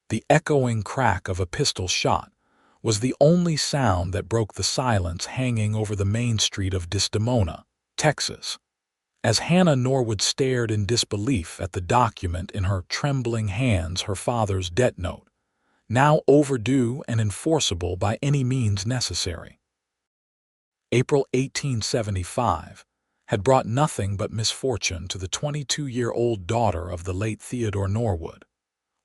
The echoing crack of a pistol shot was the only sound that broke the silence hanging over the main street of Desdemona, Texas. As Hannah Norwood stared in disbelief at the document in her trembling hands, her father's debt note, now overdue and enforceable by any means necessary. April 1875 had brought nothing but misfortune to the 22-year-old daughter of the late Theodore Norwood,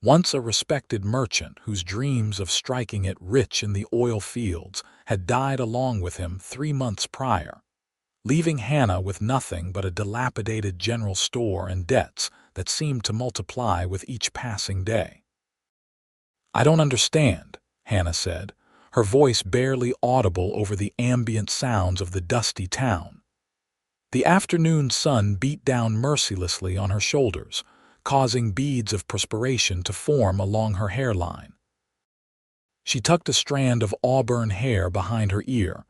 once a respected merchant whose dreams of striking it rich in the oil fields had died along with him 3 months prior, leaving Hannah with nothing but a dilapidated general store and debts that seemed to multiply with each passing day. "I don't understand," Hannah said, her voice barely audible over the ambient sounds of the dusty town. The afternoon sun beat down mercilessly on her shoulders, causing beads of perspiration to form along her hairline. She tucked a strand of auburn hair behind her ear,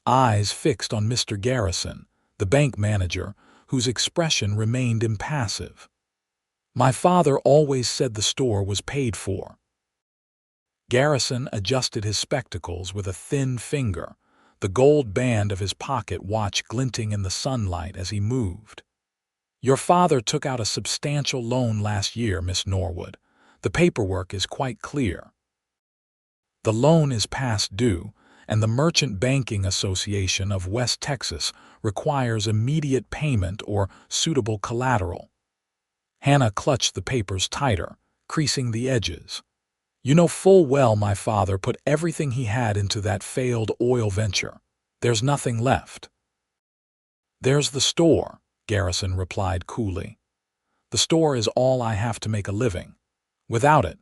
eyes fixed on Mr. Garrison, the bank manager, whose expression remained impassive. "My father always said the store was paid for." Garrison adjusted his spectacles with a thin finger, the gold band of his pocket watch glinting in the sunlight as he moved. "Your father took out a substantial loan last year, Miss Norwood. The paperwork is quite clear. The loan is past due, and the Merchant Banking Association of West Texas requires immediate payment or suitable collateral." Hannah clutched the papers tighter, creasing the edges. "You know full well my father put everything he had into that failed oil venture. There's nothing left." "There's the store," Garrison replied coolly. "The store is all I have to make a living. Without it,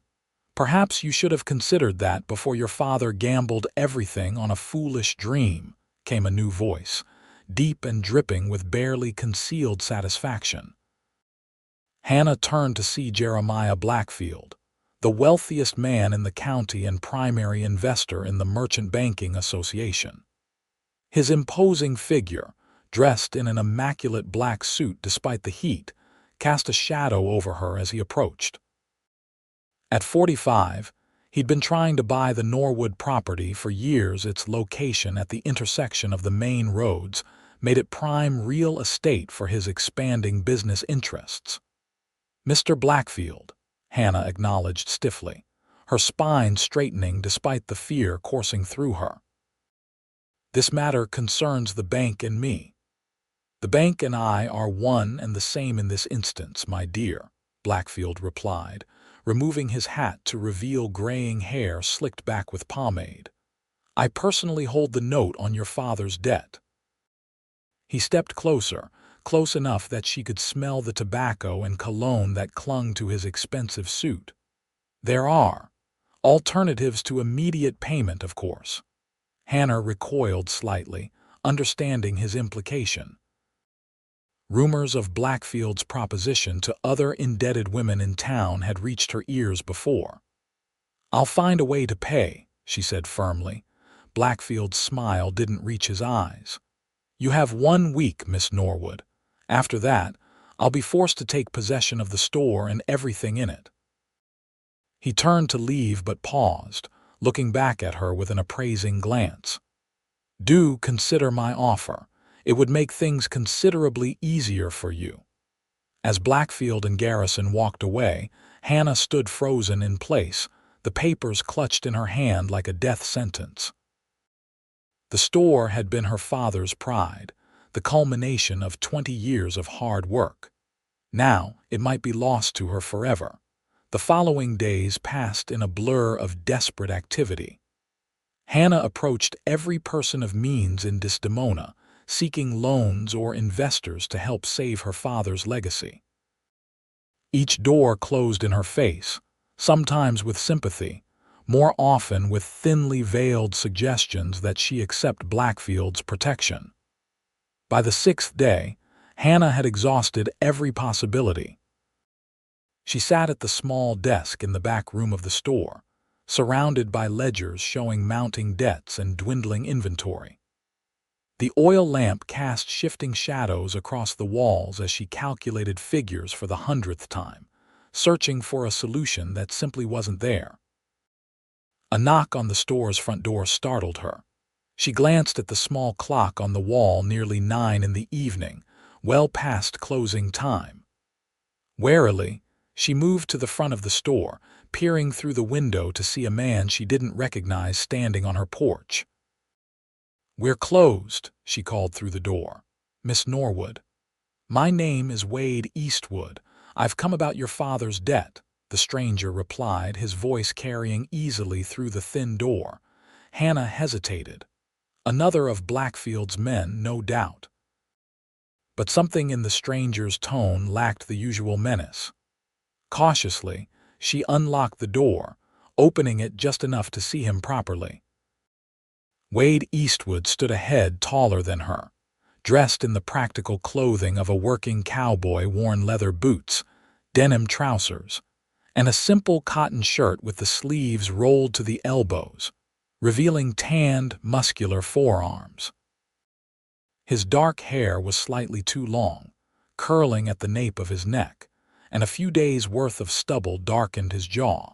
perhaps you should have considered that before your father gambled everything on a foolish dream," came a new voice, deep and dripping with barely concealed satisfaction. Hannah turned to see Jeremiah Blackfield, the wealthiest man in the county and primary investor in the Merchant Banking Association. His imposing figure, dressed in an immaculate black suit despite the heat, cast a shadow over her as he approached. At 45, he'd been trying to buy the Norwood property for years. Its location at the intersection of the main roads made it prime real estate for his expanding business interests. "Mr. Blackfield," Hannah acknowledged stiffly, her spine straightening despite the fear coursing through her. "This matter concerns the bank and me." "The bank and I are one and the same in this instance, my dear," Blackfield replied, removing his hat to reveal graying hair slicked back with pomade. "I personally hold the note on your father's debt." He stepped closer, close enough that she could smell the tobacco and cologne that clung to his expensive suit. "There are alternatives to immediate payment, of course." Hannah recoiled slightly, understanding his implication. Rumors of Blackfield's proposition to other indebted women in town had reached her ears before. "I'll find a way to pay," she said firmly. Blackfield's smile didn't reach his eyes. "You have 1 week, Miss Norwood. After that, I'll be forced to take possession of the store and everything in it." He turned to leave but paused, looking back at her with an appraising glance. "Do consider my offer. It would make things considerably easier for you." As Blackfield and Garrison walked away, Hannah stood frozen in place, the papers clutched in her hand like a death sentence. The store had been her father's pride, the culmination of 20 years of hard work. Now it might be lost to her forever. The following days passed in a blur of desperate activity. Hannah approached every person of means in Desdemona, seeking loans or investors to help save her father's legacy. Each door closed in her face, sometimes with sympathy, more often with thinly veiled suggestions that she accept Blackfield's protection. By the 6th day, Hannah had exhausted every possibility. She sat at the small desk in the back room of the store, surrounded by ledgers showing mounting debts and dwindling inventory. The oil lamp cast shifting shadows across the walls as she calculated figures for the 100th time, searching for a solution that simply wasn't there. A knock on the store's front door startled her. She glanced at the small clock on the wall, nearly 9 in the evening, well past closing time. Warily, she moved to the front of the store, peering through the window to see a man she didn't recognize standing on her porch. "We're closed," she called through the door. "Miss Norwood." "My name is Wade Eastwood. I've come about your father's debt," the stranger replied, his voice carrying easily through the thin door. Hannah hesitated. Another of Blackfield's men, no doubt. But something in the stranger's tone lacked the usual menace. Cautiously, she unlocked the door, opening it just enough to see him properly. Wade Eastwood stood a head taller than her, dressed in the practical clothing of a working cowboy, worn leather boots, denim trousers, and a simple cotton shirt with the sleeves rolled to the elbows, revealing tanned, muscular forearms. His dark hair was slightly too long, curling at the nape of his neck, and a few days' worth of stubble darkened his jaw.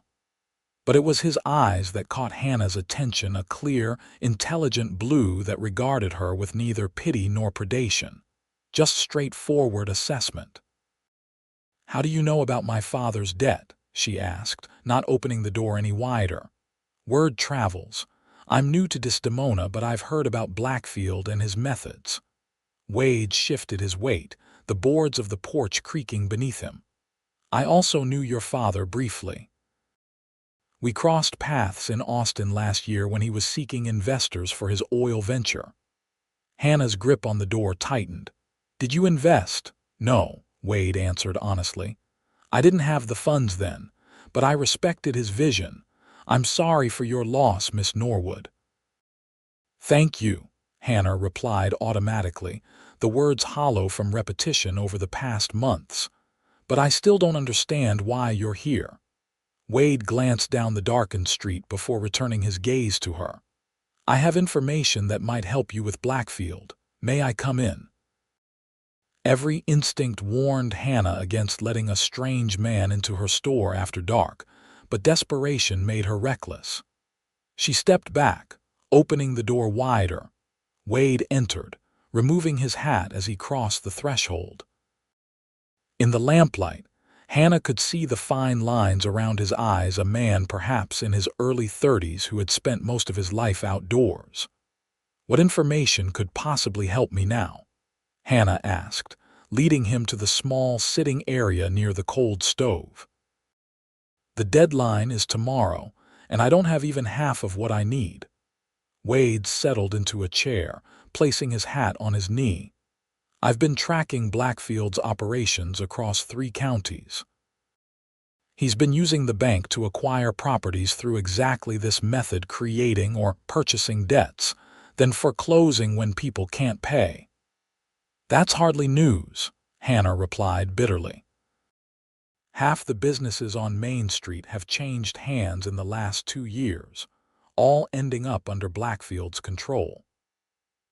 But it was his eyes that caught Hannah's attention, a clear, intelligent blue that regarded her with neither pity nor predation, just straightforward assessment. "How do you know about my father's debt?" she asked, not opening the door any wider. "Word travels. I'm new to Desdemona, but I've heard about Blackfield and his methods." Wade shifted his weight, the boards of the porch creaking beneath him. "I also knew your father briefly. We crossed paths in Austin last year when he was seeking investors for his oil venture." Hannah's grip on the door tightened. "Did you invest?" "No," Wade answered honestly. "I didn't have the funds then, but I respected his vision. I'm sorry for your loss, Miss Norwood." "Thank you," Hannah replied automatically, the words hollow from repetition over the past months. "But I still don't understand why you're here." Wade glanced down the darkened street before returning his gaze to her. "I have information that might help you with Blackfield. May I come in?" Every instinct warned Hannah against letting a strange man into her store after dark, but desperation made her reckless. She stepped back, opening the door wider. Wade entered, removing his hat as he crossed the threshold. In the lamplight, Hannah could see the fine lines around his eyes, a man perhaps in his early 30s who had spent most of his life outdoors. "What information could possibly help me now?" Hannah asked, leading him to the small sitting area near the cold stove. "The deadline is tomorrow, and I don't have even half of what I need." Wade settled into a chair, placing his hat on his knee. "I've been tracking Blackfield's operations across 3 counties. He's been using the bank to acquire properties through exactly this method, creating or purchasing debts, then foreclosing when people can't pay." "That's hardly news," Hannah replied bitterly. "Half the businesses on Main Street have changed hands in the last 2 years, all ending up under Blackfield's control."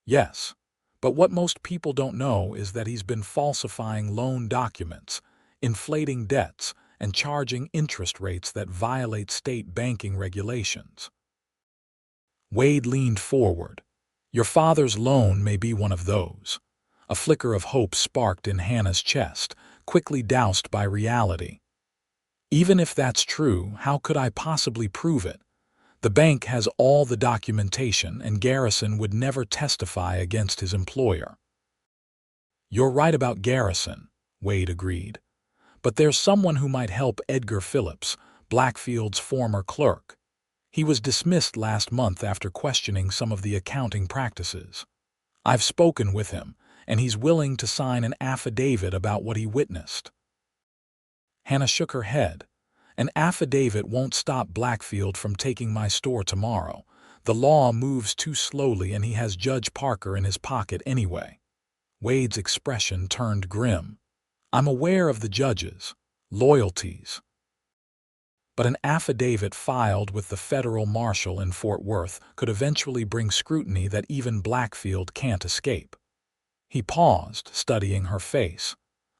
"Yes, but what most people don't know is that he's been falsifying loan documents, inflating debts, and charging interest rates that violate state banking regulations." Wade leaned forward. "Your father's loan may be one of those." A flicker of hope sparked in Hannah's chest, quickly doused by reality. "Even if that's true, how could I possibly prove it? The bank has all the documentation, and Garrison would never testify against his employer." "You're right about Garrison," Wade agreed. "But there's someone who might help. Edgar Phillips, Blackfield's former clerk. He was dismissed last month after questioning some of the accounting practices. I've spoken with him, and he's willing to sign an affidavit about what he witnessed." Hannah shook her head. "An affidavit won't stop Blackfield from taking my store tomorrow. The law moves too slowly, and he has Judge Parker in his pocket anyway." Wade's expression turned grim. "I'm aware of the judge's loyalties. But an affidavit filed with the federal marshal in Fort Worth could eventually bring scrutiny that even Blackfield can't escape." He paused, studying her face.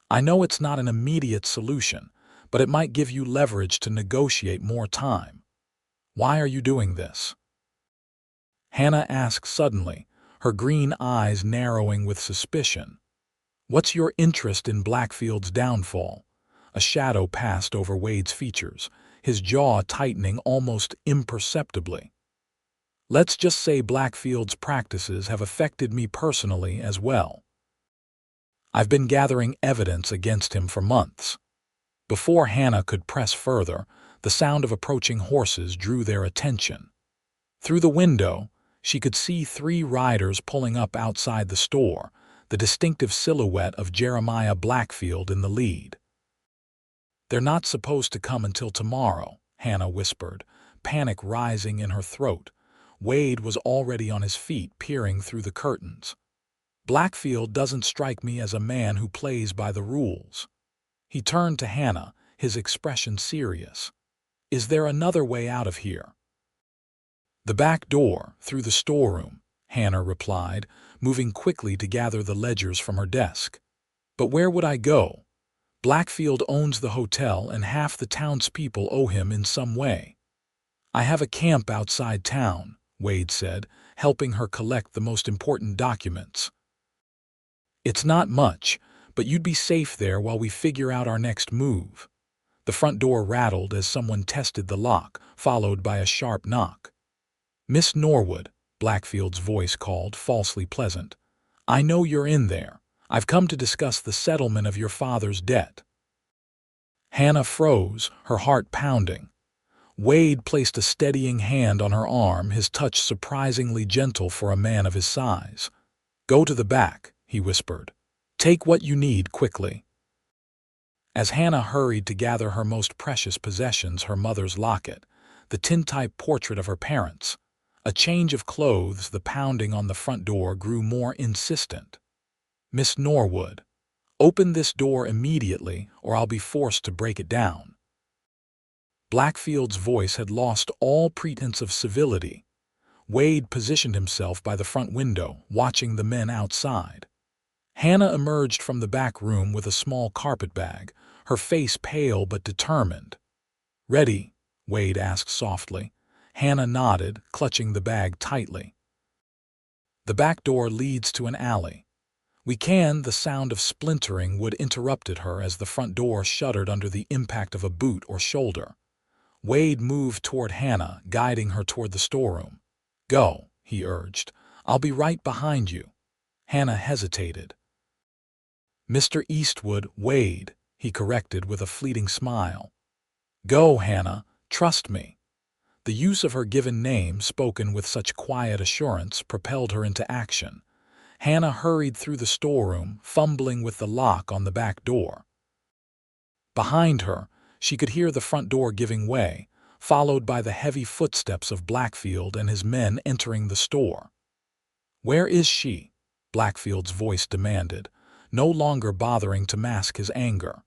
"I know it's not an immediate solution, but it might give you leverage to negotiate more time. Why are you doing this?" Hannah asked suddenly, her green eyes narrowing with suspicion. "What's your interest in Blackfield's downfall?" A shadow passed over Wade's features, his jaw tightening almost imperceptibly. "Let's just say Blackfield's practices have affected me personally as well. I've been gathering evidence against him for months." Before Hannah could press further, the sound of approaching horses drew their attention. Through the window, she could see 3 riders pulling up outside the store, the distinctive silhouette of Jeremiah Blackfield in the lead. "They're not supposed to come until tomorrow," Hannah whispered, panic rising in her throat. Wade was already on his feet, peering through the curtains. "Blackfield doesn't strike me as a man who plays by the rules." He turned to Hannah, his expression serious. "Is there another way out of here?" "The back door, through the storeroom," Hannah replied, moving quickly to gather the ledgers from her desk. "But where would I go? Blackfield owns the hotel and half the townspeople owe him in some way." "I have a camp outside town," Wade said, helping her collect the most important documents. "It's not much, but you'd be safe there while we figure out our next move." The front door rattled as someone tested the lock, followed by a sharp knock. "Miss Norwood," Blackfield's voice called, falsely pleasant. "I know you're in there. I've come to discuss the settlement of your father's debt." Hannah froze, her heart pounding. Wade placed a steadying hand on her arm, his touch surprisingly gentle for a man of his size. "Go to the back," he whispered. "Take what you need quickly." As Hannah hurried to gather her most precious possessions, her mother's locket, the tintype portrait of her parents, a change of clothes, the pounding on the front door grew more insistent. "Miss Norwood, open this door immediately or I'll be forced to break it down." Blackfield's voice had lost all pretense of civility. Wade positioned himself by the front window, watching the men outside. Hannah emerged from the back room with a small carpetbag, her face pale but determined. "Ready?" Wade asked softly. Hannah nodded, clutching the bag tightly. "The back door leads to an alley." "We can," the sound of splintering wood interrupted her as the front door shuddered under the impact of a boot or shoulder. Wade moved toward Hannah, guiding her toward the storeroom. "Go," he urged. "I'll be right behind you." Hannah hesitated. "Mr. Eastwood, Wade," he corrected with a fleeting smile. "Go, Hannah. Trust me." The use of her given name, spoken with such quiet assurance, propelled her into action. Hannah hurried through the storeroom, fumbling with the lock on the back door. Behind her, she could hear the front door giving way, followed by the heavy footsteps of Blackfield and his men entering the store. "Where is she?" Blackfield's voice demanded, no longer bothering to mask his anger.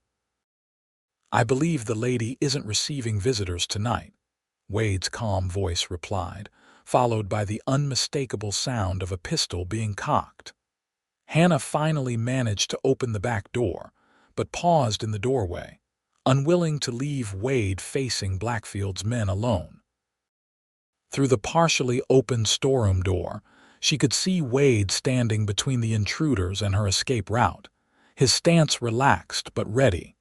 "I believe the lady isn't receiving visitors tonight," Wade's calm voice replied, followed by the unmistakable sound of a pistol being cocked. Hannah finally managed to open the back door, but paused in the doorway, unwilling to leave Wade facing Blackfield's men alone. Through the partially open storeroom door, she could see Wade standing between the intruders and her escape route, his stance relaxed but ready.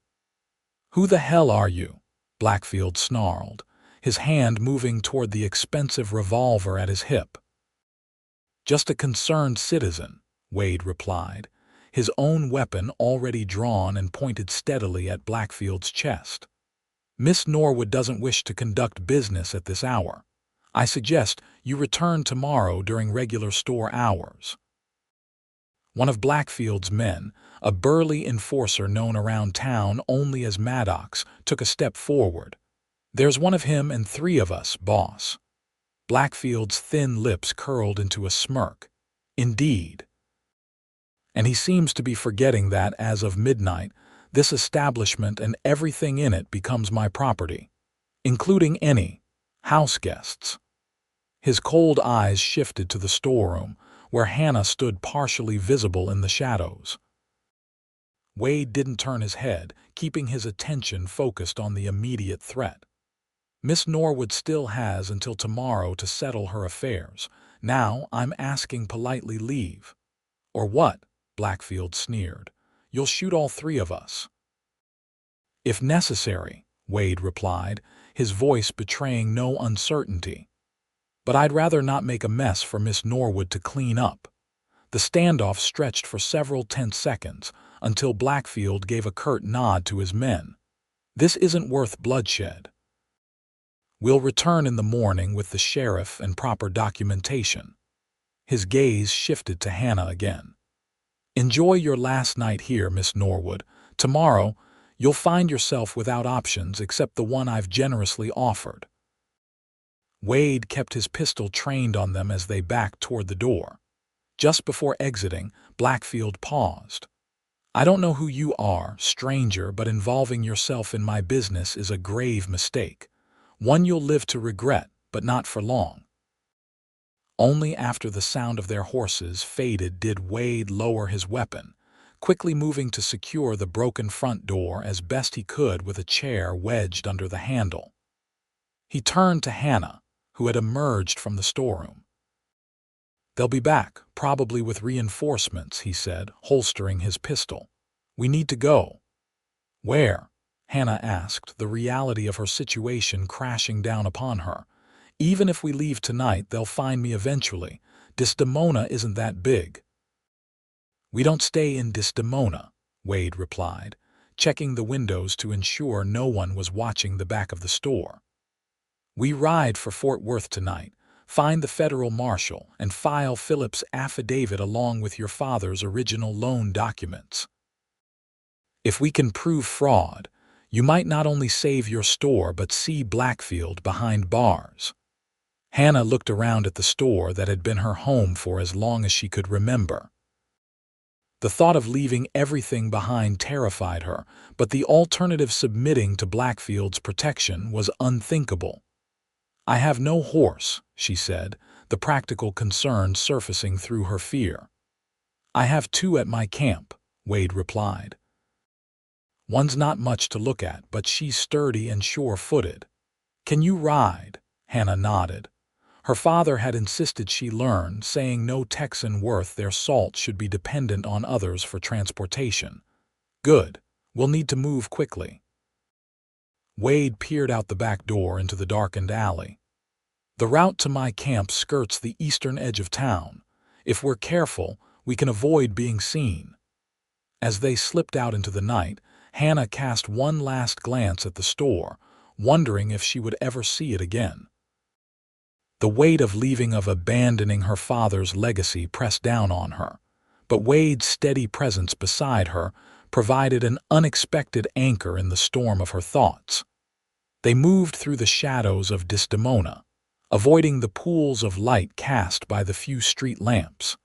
"Who the hell are you?" Blackfield snarled, his hand moving toward the expensive revolver at his hip. "Just a concerned citizen," Wade replied, his own weapon already drawn and pointed steadily at Blackfield's chest. "Miss Norwood doesn't wish to conduct business at this hour. I suggest you return tomorrow during regular store hours." One of Blackfield's men, a burly enforcer known around town only as Maddox, took a step forward. "There's one of him and 3 of us, boss." Blackfield's thin lips curled into a smirk. "Indeed. And he seems to be forgetting that, as of midnight, this establishment and everything in it becomes my property, including any house guests." His cold eyes shifted to the storeroom, where Hannah stood partially visible in the shadows. Wade didn't turn his head, keeping his attention focused on the immediate threat. Miss Norwood still has until tomorrow to settle her affairs. Now I'm asking politely leave. Or what? Blackfield sneered. You'll shoot all three of us. If necessary, Wade replied, his voice betraying no uncertainty. But I'd rather not make a mess for Miss Norwood to clean up. The standoff stretched for several tense seconds, until Blackfield gave a curt nod to his men. This isn't worth bloodshed. We'll return in the morning with the sheriff and proper documentation. His gaze shifted to Hannah again. Enjoy your last night here, Miss Norwood. Tomorrow, you'll find yourself without options except the one I've generously offered. Wade kept his pistol trained on them as they backed toward the door. Just before exiting, Blackfield paused. I don't know who you are, stranger, but involving yourself in my business is a grave mistake. One you'll live to regret, but not for long. Only after the sound of their horses faded did Wade lower his weapon, quickly moving to secure the broken front door as best he could with a chair wedged under the handle. He turned to Hannah, who had emerged from the storeroom. They'll be back, probably with reinforcements, he said, holstering his pistol. We need to go. Where? Hannah asked, the reality of her situation crashing down upon her. Even if we leave tonight, they'll find me eventually. Desdemona isn't that big. We don't stay in Desdemona, Wade replied, checking the windows to ensure no one was watching the back of the store. We ride for Fort Worth tonight, find the federal marshal, and file Philip's affidavit along with your father's original loan documents. If we can prove fraud, you might not only save your store but see Blackfield behind bars. Hannah looked around at the store that had been her home for as long as she could remember. The thought of leaving everything behind terrified her, but the alternative, submitting to Blackfield's protection, was unthinkable. I have no horse, she said, the practical concern surfacing through her fear. I have two at my camp, Wade replied. One's not much to look at, but she's sturdy and sure-footed. Can you ride? Hannah nodded. Her father had insisted she learn, saying no Texan worth their salt should be dependent on others for transportation. Good. We'll need to move quickly. Wade peered out the back door into the darkened alley. The route to my camp skirts the eastern edge of town. If we're careful, we can avoid being seen. As they slipped out into the night, Hannah cast one last glance at the store, wondering if she would ever see it again. The weight of abandoning her father's legacy pressed down on her, but Wade's steady presence beside her provided an unexpected anchor in the storm of her thoughts. They moved through the shadows of Desdemona, avoiding the pools of light cast by the few street lamps.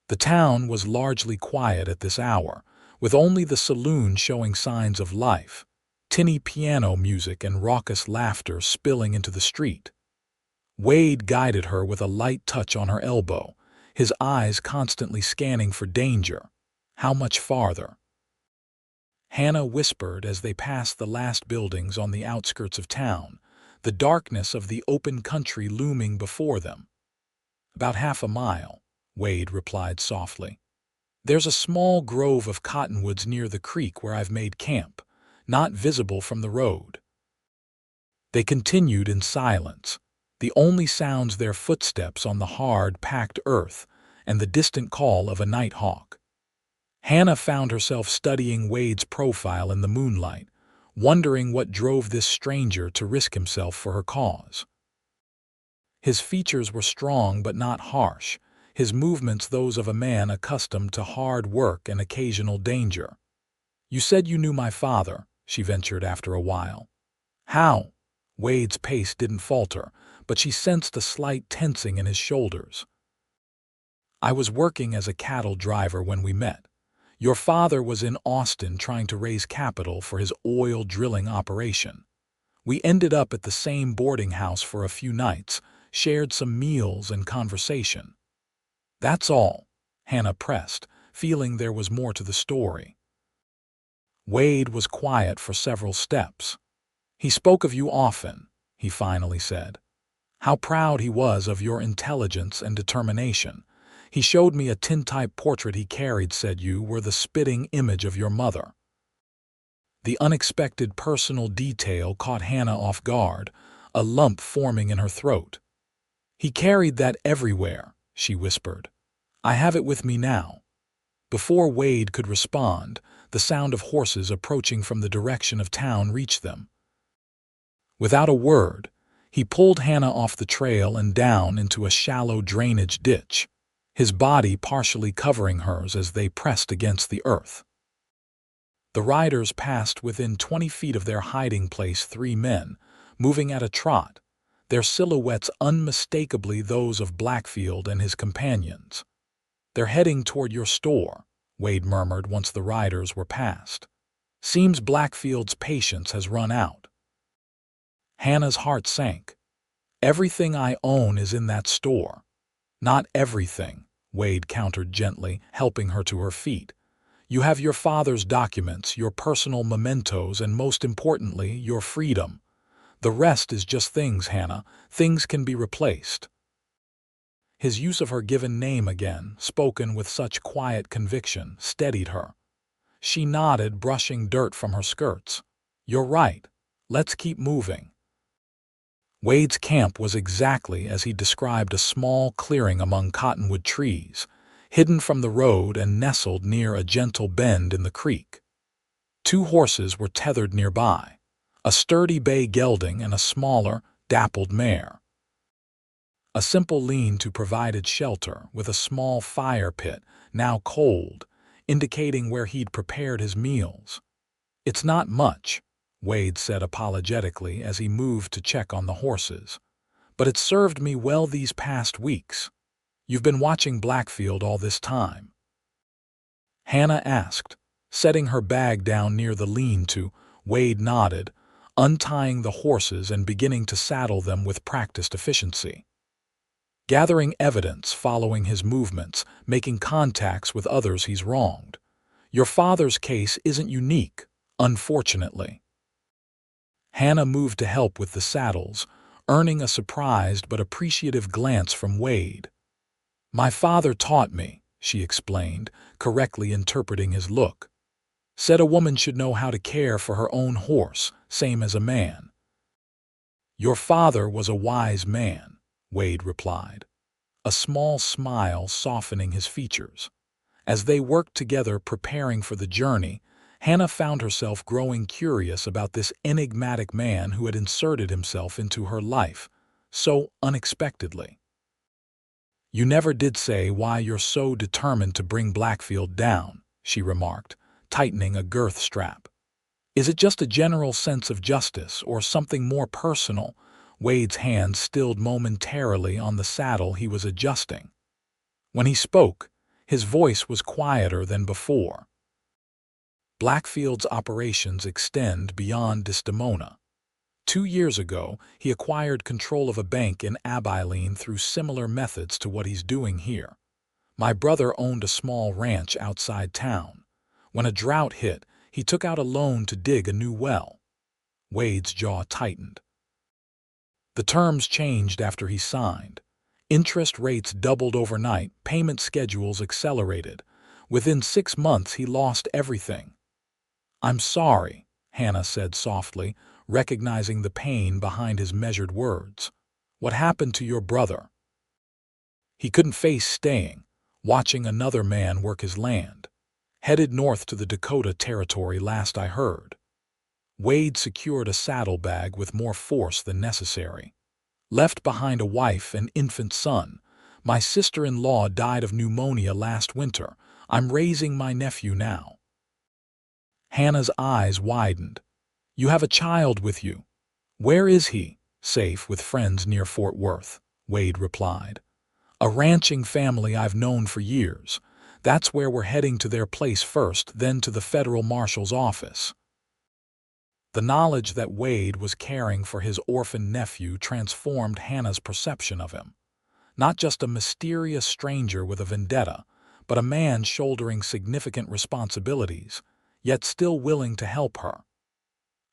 The town was largely quiet at this hour, with only the saloon showing signs of life, tinny piano music and raucous laughter spilling into the street. Wade guided her with a light touch on her elbow, his eyes constantly scanning for danger. How much farther? Hannah whispered as they passed the last buildings on the outskirts of town, the darkness of the open country looming before them. About half a mile, Wade replied softly. There's a small grove of cottonwoods near the creek where I've made camp, not visible from the road. They continued in silence, the only sounds their footsteps on the hard, packed earth and the distant call of a night hawk. Hannah found herself studying Wade's profile in the moonlight, wondering what drove this stranger to risk himself for her cause. His features were strong but not harsh, his movements those of a man accustomed to hard work and occasional danger. You said you knew my father, she ventured after a while. How? Wade's pace didn't falter, but she sensed a slight tensing in his shoulders. I was working as a cattle driver when we met. Your father was in Austin trying to raise capital for his oil drilling operation. We ended up at the same boarding house for a few nights, shared some meals and conversation. That's all, Hannah pressed, feeling there was more to the story. Wade was quiet for several steps. "He spoke of you often," he finally said. "How proud he was of your intelligence and determination. He showed me a tintype portrait he carried, said you were the spitting image of your mother." The unexpected personal detail caught Hannah off guard, a lump forming in her throat. "He carried that everywhere," she whispered. "I have it with me now." Before Wade could respond, the sound of horses approaching from the direction of town reached them. Without a word, he pulled Hannah off the trail and down into a shallow drainage ditch, his body partially covering hers as they pressed against the earth. The riders passed within 20 feet of their hiding place, 3 men, moving at a trot, their silhouettes unmistakably those of Blackfield and his companions. "They're heading toward your store," Wade murmured once the riders were past. "Seems Blackfield's patience has run out." Hannah's heart sank. "Everything I own is in that store." "Not everything," Wade countered gently, helping her to her feet. "You have your father's documents, your personal mementos, and most importantly, your freedom. The rest is just things, Hannah. Things can be replaced." His use of her given name again, spoken with such quiet conviction, steadied her. She nodded, brushing dirt from her skirts. "You're right. Let's keep moving." Wade's camp was exactly as he described, a small clearing among cottonwood trees, hidden from the road and nestled near a gentle bend in the creek. 2 horses were tethered nearby, a sturdy bay gelding and a smaller, dappled mare. A simple lean-to provided shelter, with a small fire pit, now cold, indicating where he'd prepared his meals. "It's not much," Wade said apologetically as he moved to check on the horses, "but it's served me well these past weeks." "You've been watching Blackfield all this time?" Hannah asked, setting her bag down near the lean-to. Wade nodded, untying the horses and beginning to saddle them with practiced efficiency. "Gathering evidence, following his movements, making contacts with others he's wronged. Your father's case isn't unique, unfortunately." Hannah moved to help with the saddles, earning a surprised but appreciative glance from Wade. "My father taught me," she explained, correctly interpreting his look. "Said a woman should know how to care for her own horse, same as a man." "Your father was a wise man," Wade replied, a small smile softening his features. As they worked together preparing for the journey, Hannah found herself growing curious about this enigmatic man who had inserted himself into her life so unexpectedly. "You never did say why you're so determined to bring Blackfield down," she remarked, tightening a girth strap. "Is it just a general sense of justice or something more personal?" Wade's hand stilled momentarily on the saddle he was adjusting. When he spoke, his voice was quieter than before. "Blackfield's operations extend beyond Desdemona. 2 years ago, he acquired control of a bank in Abilene through similar methods to what he's doing here. My brother owned a small ranch outside town. When a drought hit, he took out a loan to dig a new well." Wade's jaw tightened. "The terms changed after he signed. Interest rates doubled overnight, payment schedules accelerated. Within 6 months, he lost everything." "I'm sorry," Hannah said softly, recognizing the pain behind his measured words. "What happened to your brother?" "He couldn't face staying, watching another man work his land. Headed north to the Dakota Territory last I heard." Wade secured a saddlebag with more force than necessary. "Left behind a wife and infant son. My sister-in-law died of pneumonia last winter. I'm raising my nephew now." Hannah's eyes widened. "You have a child with you." "Where is he?" "Safe with friends near Fort Worth," Wade replied. "A ranching family I've known for years. That's where we're heading, to their place first, then to the federal marshal's office." The knowledge that Wade was caring for his orphaned nephew transformed Hannah's perception of him. Not just a mysterious stranger with a vendetta, but a man shouldering significant responsibilities. yet still willing to help her.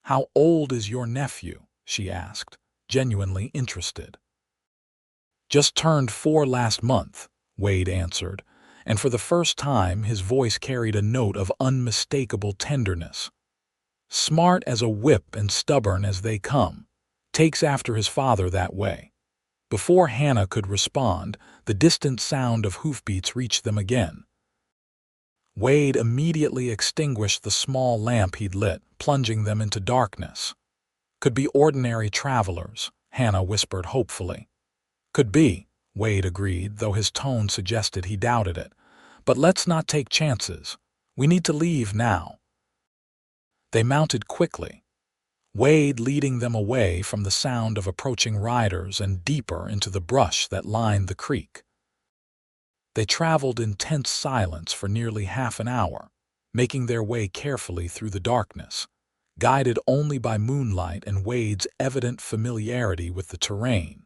"How old is your nephew?" she asked, genuinely interested. "Just turned 4 last month," Wade answered, and for the first time his voice carried a note of unmistakable tenderness. "Smart as a whip and stubborn as they come. Takes after his father that way." Before Hannah could respond, the distant sound of hoofbeats reached them again. Wade immediately extinguished the small lamp he'd lit, plunging them into darkness. "Could be ordinary travelers," Hannah whispered hopefully. "Could be," Wade agreed, though his tone suggested he doubted it. "But let's not take chances. We need to leave now." They mounted quickly, Wade leading them away from the sound of approaching riders and deeper into the brush that lined the creek. They traveled in tense silence for nearly half an hour, making their way carefully through the darkness, guided only by moonlight and Wade's evident familiarity with the terrain.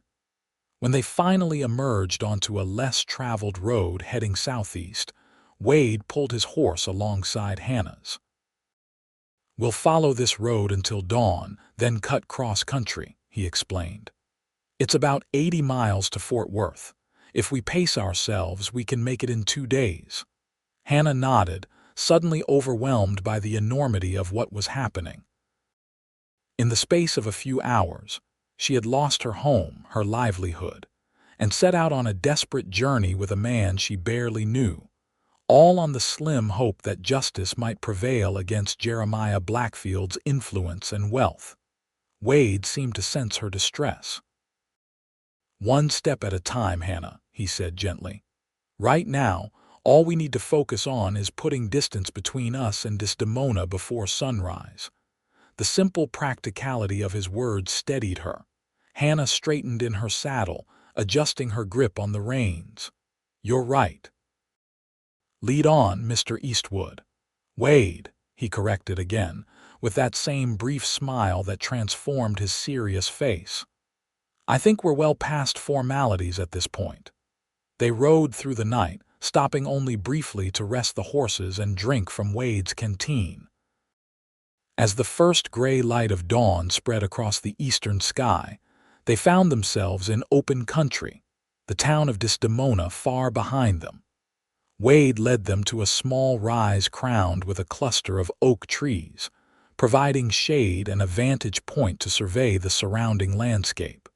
When they finally emerged onto a less traveled road heading southeast, Wade pulled his horse alongside Hannah's. "We'll follow this road until dawn, then cut cross-country," he explained. "It's about 80 miles to Fort Worth. If we pace ourselves, we can make it in 2 days." Hannah nodded, suddenly overwhelmed by the enormity of what was happening. In the space of a few hours, she had lost her home, her livelihood, and set out on a desperate journey with a man she barely knew, all on the slim hope that justice might prevail against Jeremiah Blackfield's influence and wealth. Wade seemed to sense her distress. "One step at a time, Hannah," he said gently. "Right now, all we need to focus on is putting distance between us and Desdemona before sunrise." The simple practicality of his words steadied her. Hannah straightened in her saddle, adjusting her grip on the reins. "You're right. Lead on, Mr. Eastwood." "Wade," he corrected again, with that same brief smile that transformed his serious face. "I think we're well past formalities at this point." They rode through the night, stopping only briefly to rest the horses and drink from Wade's canteen. As the first gray light of dawn spread across the eastern sky, they found themselves in open country, the town of Desdemona far behind them. Wade led them to a small rise crowned with a cluster of oak trees, providing shade and a vantage point to survey the surrounding landscape.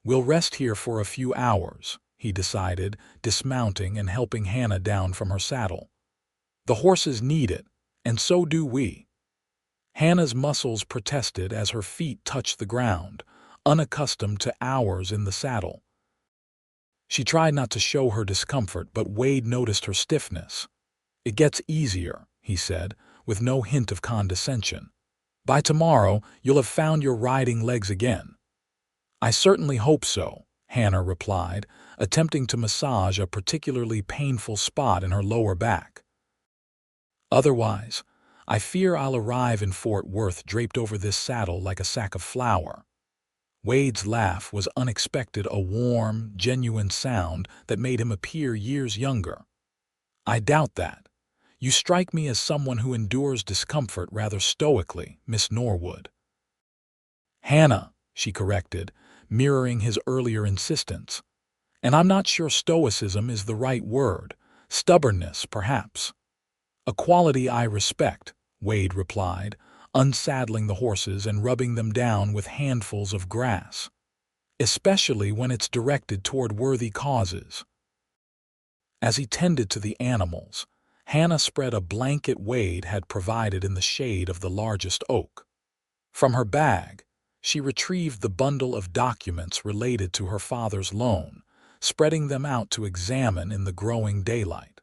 "We'll rest here for a few hours," he decided, dismounting and helping Hannah down from her saddle. "The horses need it, and so do we." Hannah's muscles protested as her feet touched the ground, unaccustomed to hours in the saddle. She tried not to show her discomfort, but Wade noticed her stiffness. "It gets easier," he said, with no hint of condescension. "By tomorrow, you'll have found your riding legs again." "I certainly hope so," Hannah replied, attempting to massage a particularly painful spot in her lower back. "Otherwise, I fear I'll arrive in Fort Worth draped over this saddle like a sack of flour." Wade's laugh was unexpected, a warm, genuine sound that made him appear years younger. "I doubt that. You strike me as someone who endures discomfort rather stoically, Miss Norwood." "Hannah," she corrected, mirroring his earlier insistence. "And I'm not sure stoicism is the right word. Stubbornness, perhaps." "A quality I respect," Wade replied, unsaddling the horses and rubbing them down with handfuls of grass. "Especially when it's directed toward worthy causes." As he tended to the animals, Hannah spread a blanket Wade had provided in the shade of the largest oak. From her bag, she retrieved the bundle of documents related to her father's loan, spreading them out to examine in the growing daylight.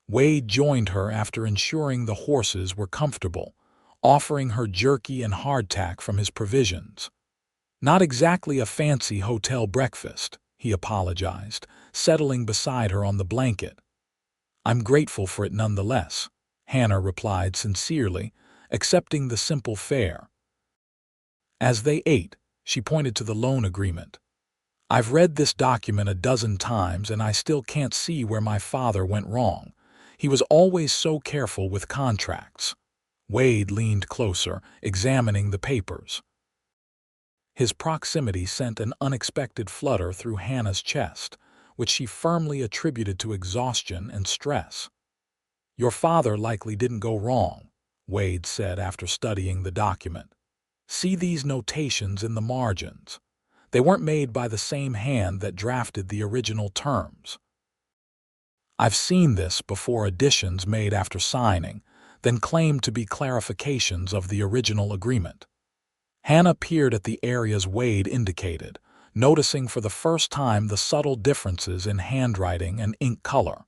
Wade joined her after ensuring the horses were comfortable, offering her jerky and hardtack from his provisions. "Not exactly a fancy hotel breakfast," he apologized, settling beside her on the blanket. "I'm grateful for it nonetheless," Hannah replied sincerely, accepting the simple fare. As they ate, she pointed to the loan agreement. "I've read this document a dozen times and I still can't see where my father went wrong. He was always so careful with contracts. Wade leaned closer, examining the papers. His proximity sent an unexpected flutter through Hannah's chest, which she firmly attributed to exhaustion and stress. "Your father likely didn't go wrong," Wade said after studying the document. "See these notations in the margins. They weren't made by the same hand that drafted the original terms. I've seen this before, additions made after signing, then claimed to be clarifications of the original agreement." Hannah peered at the areas Wade indicated, noticing for the first time the subtle differences in handwriting and ink color.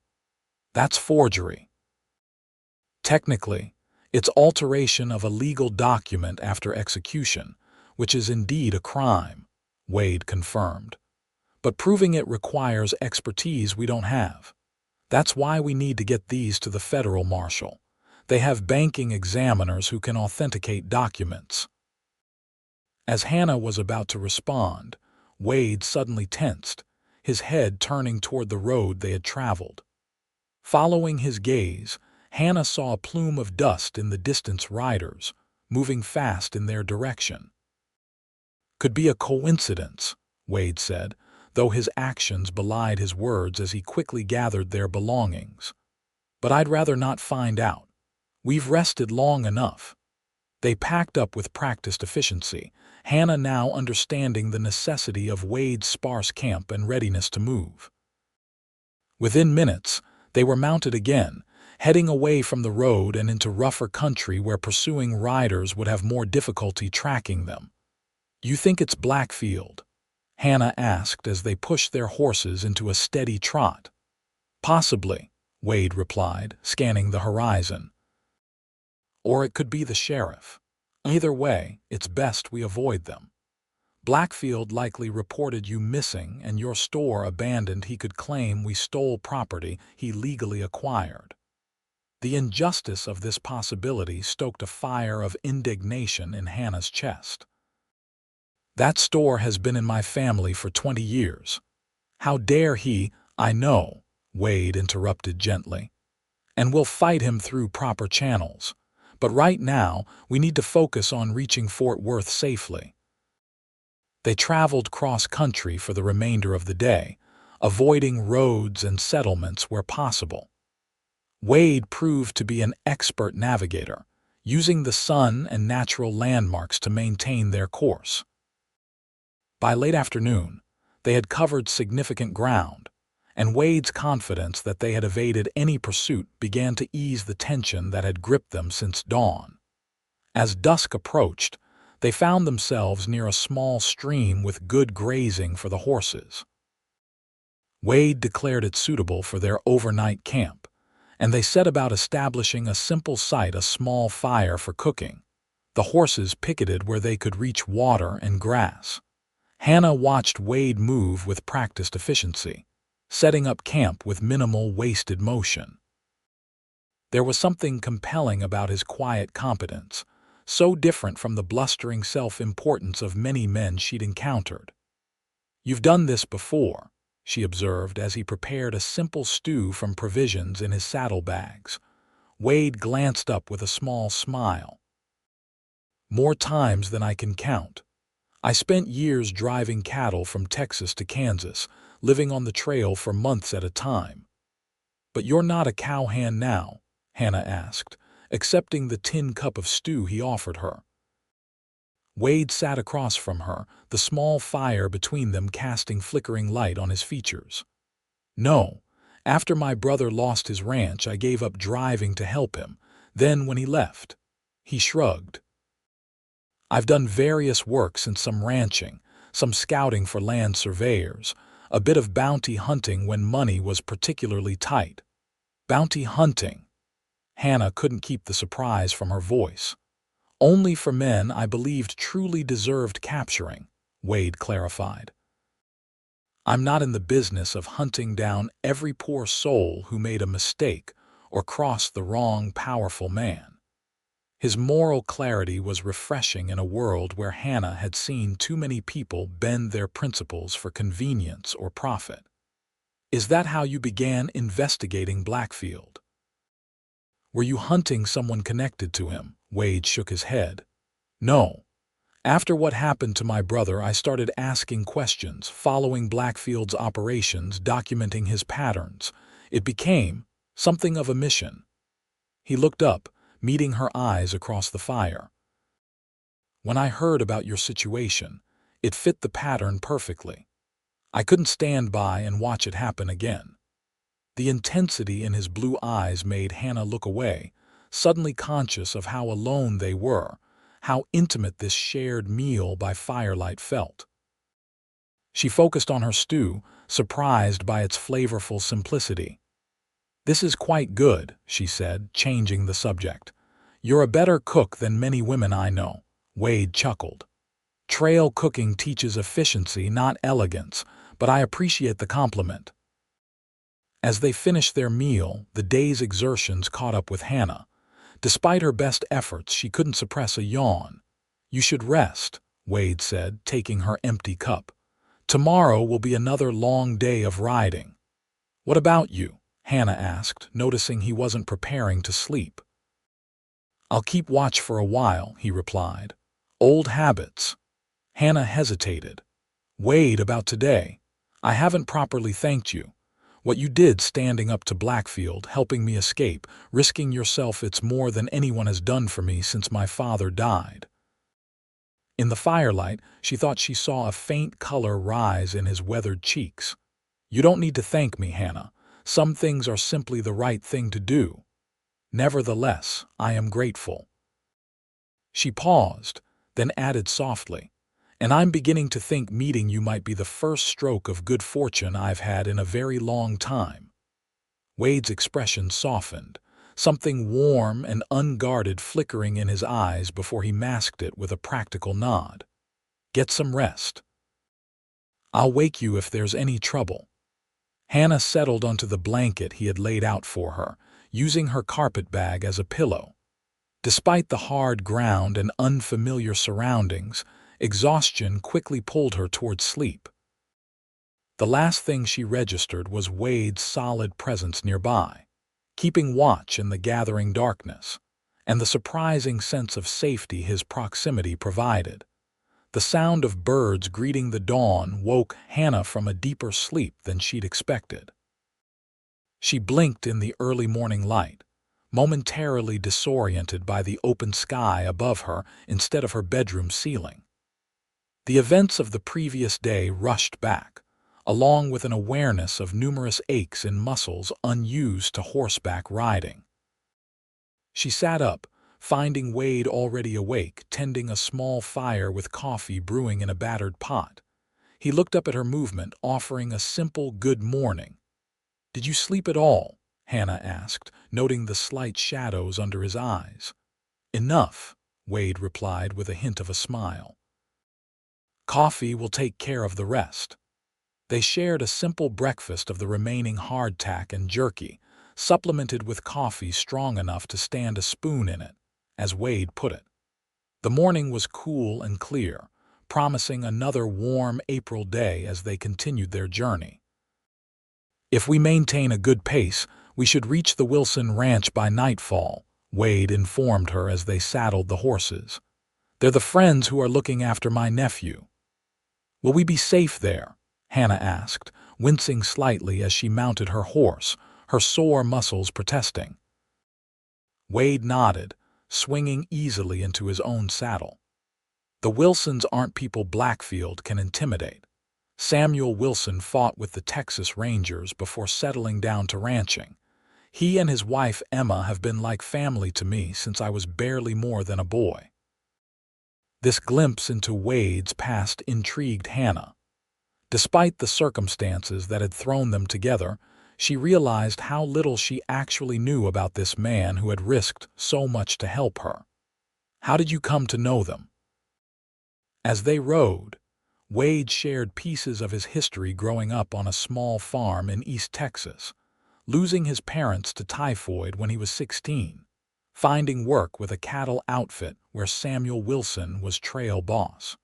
"That's forgery." "Technically, it's alteration of a legal document after execution, which is indeed a crime," Wade confirmed. "But proving it requires expertise we don't have. That's why we need to get these to the federal marshal. They have banking examiners who can authenticate documents." As Hannah was about to respond, Wade suddenly tensed, his head turning toward the road they had traveled. Following his gaze, Hannah saw a plume of dust in the distance, riders, moving fast in their direction. "Could be a coincidence," Wade said, though his actions belied his words as he quickly gathered their belongings. "But I'd rather not find out. We've rested long enough." They packed up with practiced efficiency, Hannah now understanding the necessity of Wade's sparse camp and readiness to move. Within minutes, they were mounted again, heading away from the road and into rougher country where pursuing riders would have more difficulty tracking them. "You think it's Blackfield?" Hannah asked as they pushed their horses into a steady trot. "Possibly," Wade replied, scanning the horizon. "Or it could be the sheriff. Either way, it's best we avoid them. Blackfield likely reported you missing and your store abandoned. He could claim we stole property he legally acquired." The injustice of this possibility stoked a fire of indignation in Hannah's chest. "That store has been in my family for 20 years. How dare he—" "I know," Wade interrupted gently. "And we'll fight him through proper channels. But right now, we need to focus on reaching Fort Worth safely." They traveled cross-country for the remainder of the day, avoiding roads and settlements where possible. Wade proved to be an expert navigator, using the sun and natural landmarks to maintain their course. By late afternoon, they had covered significant ground, and Wade's confidence that they had evaded any pursuit began to ease the tension that had gripped them since dawn. As dusk approached, they found themselves near a small stream with good grazing for the horses. Wade declared it suitable for their overnight camp, and they set about establishing a simple site, a small fire for cooking. The horses picketed where they could reach water and grass. Hannah watched Wade move with practiced efficiency, setting up camp with minimal wasted motion. There was something compelling about his quiet competence, so different from the blustering self-importance of many men she'd encountered. "You've done this before," she observed as he prepared a simple stew from provisions in his saddlebags. Wade glanced up with a small smile. "More times than I can count. I spent years driving cattle from Texas to Kansas, living on the trail for months at a time." "But you're not a cowhand now?" Hannah asked, accepting the tin cup of stew he offered her. Wade sat across from her, the small fire between them casting flickering light on his features. "No. After my brother lost his ranch, I gave up driving to help him. Then when he left," he shrugged. "I've done various works and some ranching, some scouting for land surveyors, a bit of bounty hunting when money was particularly tight." "Bounty hunting?" Hannah couldn't keep the surprise from her voice. "Only for men I believed truly deserved capturing," Wade clarified. "I'm not in the business of hunting down every poor soul who made a mistake or crossed the wrong powerful man." His moral clarity was refreshing in a world where Hannah had seen too many people bend their principles for convenience or profit. "Is that how you began investigating Blackfield?" Were you hunting someone connected to him? Wade shook his head. No. After what happened to my brother, I started asking questions, following Blackfield's operations, documenting his patterns. It became something of a mission. He looked up, meeting her eyes across the fire. When I heard about your situation, it fit the pattern perfectly. I couldn't stand by and watch it happen again. The intensity in his blue eyes made Hannah look away, suddenly conscious of how alone they were, how intimate this shared meal by firelight felt. She focused on her stew, surprised by its flavorful simplicity. "This is quite good," she said, changing the subject. "You're a better cook than many women I know." Wade chuckled. "Trail cooking teaches efficiency, not elegance, but I appreciate the compliment." As they finished their meal, the day's exertions caught up with Hannah. Despite her best efforts, she couldn't suppress a yawn. "You should rest," Wade said, taking her empty cup. "Tomorrow will be another long day of riding." "What about you?" Hannah asked, noticing he wasn't preparing to sleep. "I'll keep watch for a while," he replied. "Old habits." Hannah hesitated. "Wade, about today. I haven't properly thanked you. What you did standing up to Blackfield, helping me escape, risking yourself, it's more than anyone has done for me since my father died." In the firelight, she thought she saw a faint color rise in his weathered cheeks. "You don't need to thank me, Hannah. Some things are simply the right thing to do. Nevertheless, I am grateful." She paused, then added softly, "And I'm beginning to think meeting you might be the first stroke of good fortune I've had in a very long time." Wade's expression softened, something warm and unguarded flickering in his eyes before he masked it with a practical nod. "Get some rest. I'll wake you if there's any trouble." Hannah settled onto the blanket he had laid out for her, using her carpet bag as a pillow. Despite the hard ground and unfamiliar surroundings, exhaustion quickly pulled her towards sleep. The last thing she registered was Wade's solid presence nearby, keeping watch in the gathering darkness, and the surprising sense of safety his proximity provided. The sound of birds greeting the dawn woke Hannah from a deeper sleep than she'd expected. She blinked in the early morning light, momentarily disoriented by the open sky above her instead of her bedroom ceiling. The events of the previous day rushed back, along with an awareness of numerous aches in muscles unused to horseback riding. She sat up, finding Wade already awake, tending a small fire with coffee brewing in a battered pot. He looked up at her movement, offering a simple good morning. "Did you sleep at all?" Hannah asked, noting the slight shadows under his eyes. "Enough," Wade replied with a hint of a smile. "Coffee will take care of the rest." They shared a simple breakfast of the remaining hardtack and jerky, supplemented with coffee strong enough to stand a spoon in it, as Wade put it. The morning was cool and clear, promising another warm April day as they continued their journey. "If we maintain a good pace, we should reach the Wilson Ranch by nightfall," Wade informed her as they saddled the horses. "They're the friends who are looking after my nephew." "Will we be safe there?" Hannah asked, wincing slightly as she mounted her horse, her sore muscles protesting. Wade nodded, swinging easily into his own saddle. "The Wilsons aren't people Blackfield can intimidate. Samuel Wilson fought with the Texas Rangers before settling down to ranching. He and his wife Emma have been like family to me since I was barely more than a boy." This glimpse into Wade's past intrigued Hannah. Despite the circumstances that had thrown them together, she realized how little she actually knew about this man who had risked so much to help her. "How did you come to know them?" As they rode, Wade shared pieces of his history growing up on a small farm in East Texas, losing his parents to typhoid when he was 16, finding work with a cattle outfit where Samuel Wilson was trail boss.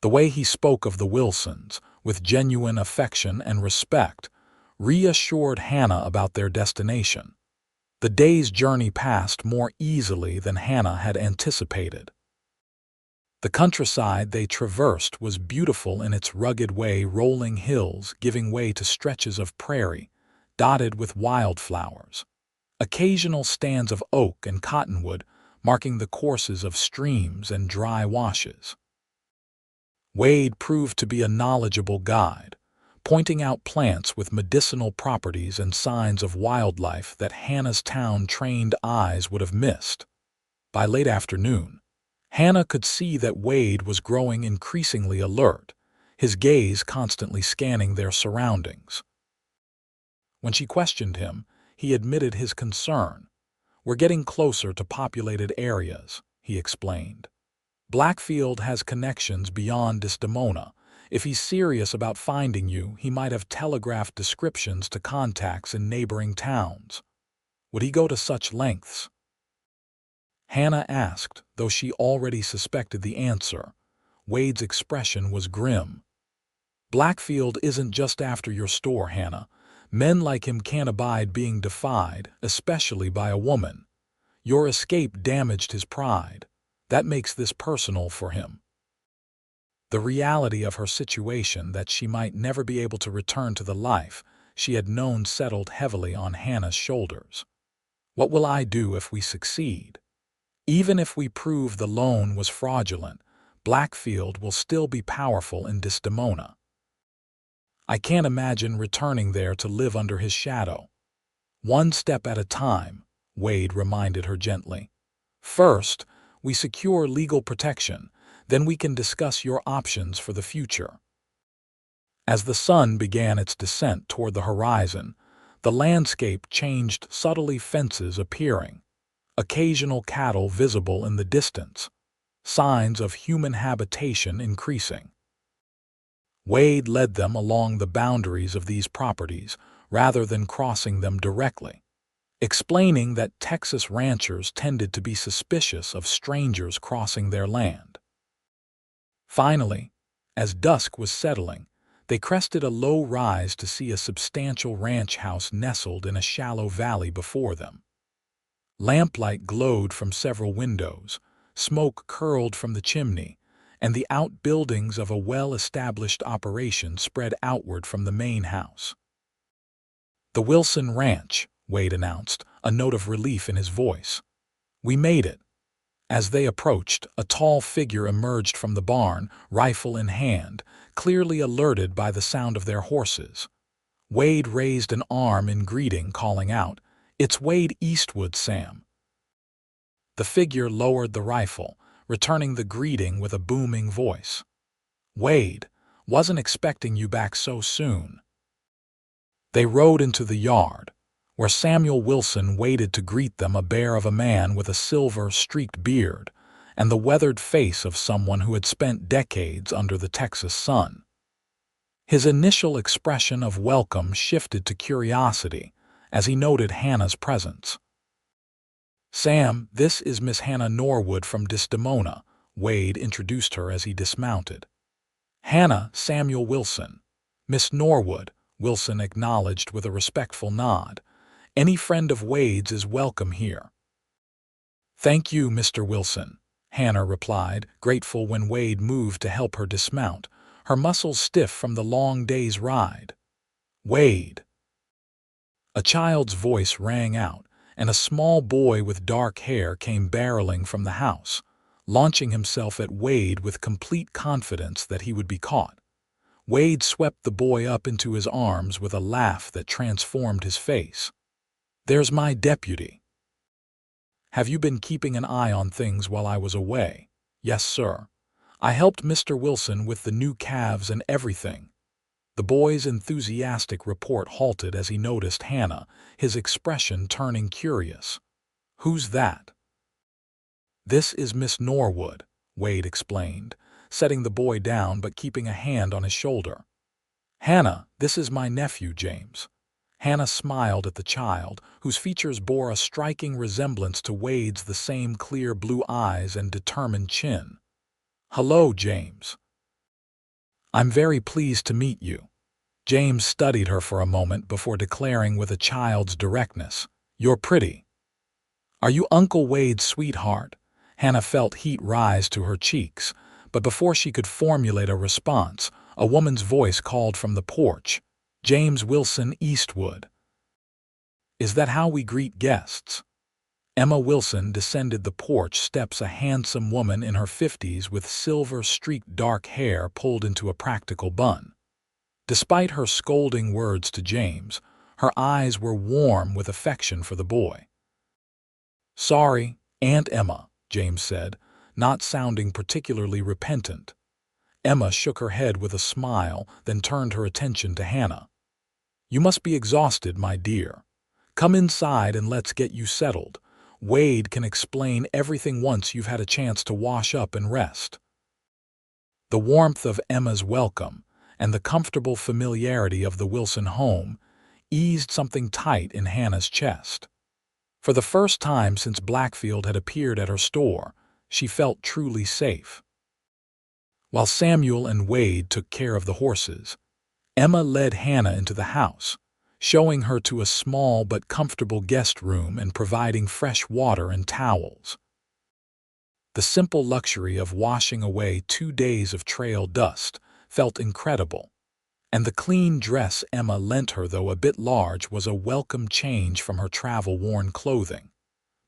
The way he spoke of the Wilsons, with genuine affection and respect, reassured Hannah about their destination. The day's journey passed more easily than Hannah had anticipated. The countryside they traversed was beautiful in its rugged way, rolling hills giving way to stretches of prairie, dotted with wildflowers. Occasional stands of oak and cottonwood marking the courses of streams and dry washes. Wade proved to be a knowledgeable guide, pointing out plants with medicinal properties and signs of wildlife that Hannah's town-trained eyes would have missed. By late afternoon, Hannah could see that Wade was growing increasingly alert, his gaze constantly scanning their surroundings. When she questioned him, he admitted his concern. "We're getting closer to populated areas," he explained. "Blackfield has connections beyond Desdemona. If he's serious about finding you, he might have telegraphed descriptions to contacts in neighboring towns." Would he go to such lengths? Hannah asked, though she already suspected the answer. Wade's expression was grim. "Blackfield isn't just after your store, Hannah. Men like him can't abide being defied, especially by a woman. Your escape damaged his pride. That makes this personal for him." The reality of her situation, that she might never be able to return to the life she had known, settled heavily on Hannah's shoulders. "What will I do if we succeed? Even if we prove the loan was fraudulent, Blackfield will still be powerful in Desdemona. I can't imagine returning there to live under his shadow." "One step at a time," Wade reminded her gently. "First, we secure legal protection, then we can discuss your options for the future." As the sun began its descent toward the horizon, the landscape changed, subtly, fences appearing, occasional cattle visible in the distance, signs of human habitation increasing. Wade led them along the boundaries of these properties rather than crossing them directly, explaining that Texas ranchers tended to be suspicious of strangers crossing their land. Finally, as dusk was settling, they crested a low rise to see a substantial ranch house nestled in a shallow valley before them. Lamplight glowed from several windows, smoke curled from the chimney, and the outbuildings of a well-established operation spread outward from the main house. "The Wilson Ranch," Wade announced, a note of relief in his voice. "We made it." As they approached, a tall figure emerged from the barn, rifle in hand, clearly alerted by the sound of their horses. Wade raised an arm in greeting, calling out, "It's Wade Eastwood, Sam." The figure lowered the rifle, returning the greeting with a booming voice. "Wade, wasn't expecting you back so soon." They rode into the yard, where Samuel Wilson waited to greet them, a bear of a man with a silver-streaked beard and the weathered face of someone who had spent decades under the Texas sun. His initial expression of welcome shifted to curiosity as he noted Hannah's presence. "Sam, this is Miss Hannah Norwood from Desdemona," Wade introduced her as he dismounted. "Hannah, Samuel Wilson." "Miss Norwood," Wilson acknowledged with a respectful nod. "Any friend of Wade's is welcome here." "Thank you, Mr. Wilson," Hannah replied, grateful when Wade moved to help her dismount, her muscles stiff from the long day's ride. "Wade." A child's voice rang out, and a small boy with dark hair came barreling from the house, launching himself at Wade with complete confidence that he would be caught. Wade swept the boy up into his arms with a laugh that transformed his face. "There's my deputy." "Have you been keeping an eye on things while I was away?" "Yes, sir. I helped Mr. Wilson with the new calves and everything." The boy's enthusiastic report halted as he noticed Hannah, his expression turning curious. "Who's that?" "This is Miss Norwood," Wade explained, setting the boy down but keeping a hand on his shoulder. "Hannah, this is my nephew, James." Hannah smiled at the child, whose features bore a striking resemblance to Wade's, the same clear blue eyes and determined chin. "Hello, James." "I'm very pleased to meet you." James studied her for a moment before declaring with a child's directness, "You're pretty." "Are you Uncle Wade's sweetheart?" Hannah felt heat rise to her cheeks, but before she could formulate a response, a woman's voice called from the porch, "James Wilson Eastwood." "Is that how we greet guests?" Emma Wilson descended the porch steps, a handsome woman in her 50s with silver-streaked dark hair pulled into a practical bun. Despite her scolding words to James, her eyes were warm with affection for the boy. "Sorry, Aunt Emma," James said, not sounding particularly repentant. Emma shook her head with a smile, then turned her attention to Hannah. "You must be exhausted, my dear. Come inside and let's get you settled. Wade can explain everything once you've had a chance to wash up and rest." The warmth of Emma's welcome and the comfortable familiarity of the Wilson home eased something tight in Hannah's chest. For the first time since Blackfield had appeared at her store, she felt truly safe. While Samuel and Wade took care of the horses, Emma led Hannah into the house, showing her to a small but comfortable guest room and providing fresh water and towels. The simple luxury of washing away 2 days of trail dust felt incredible, and the clean dress Emma lent her, though a bit large, was a welcome change from her travel-worn clothing.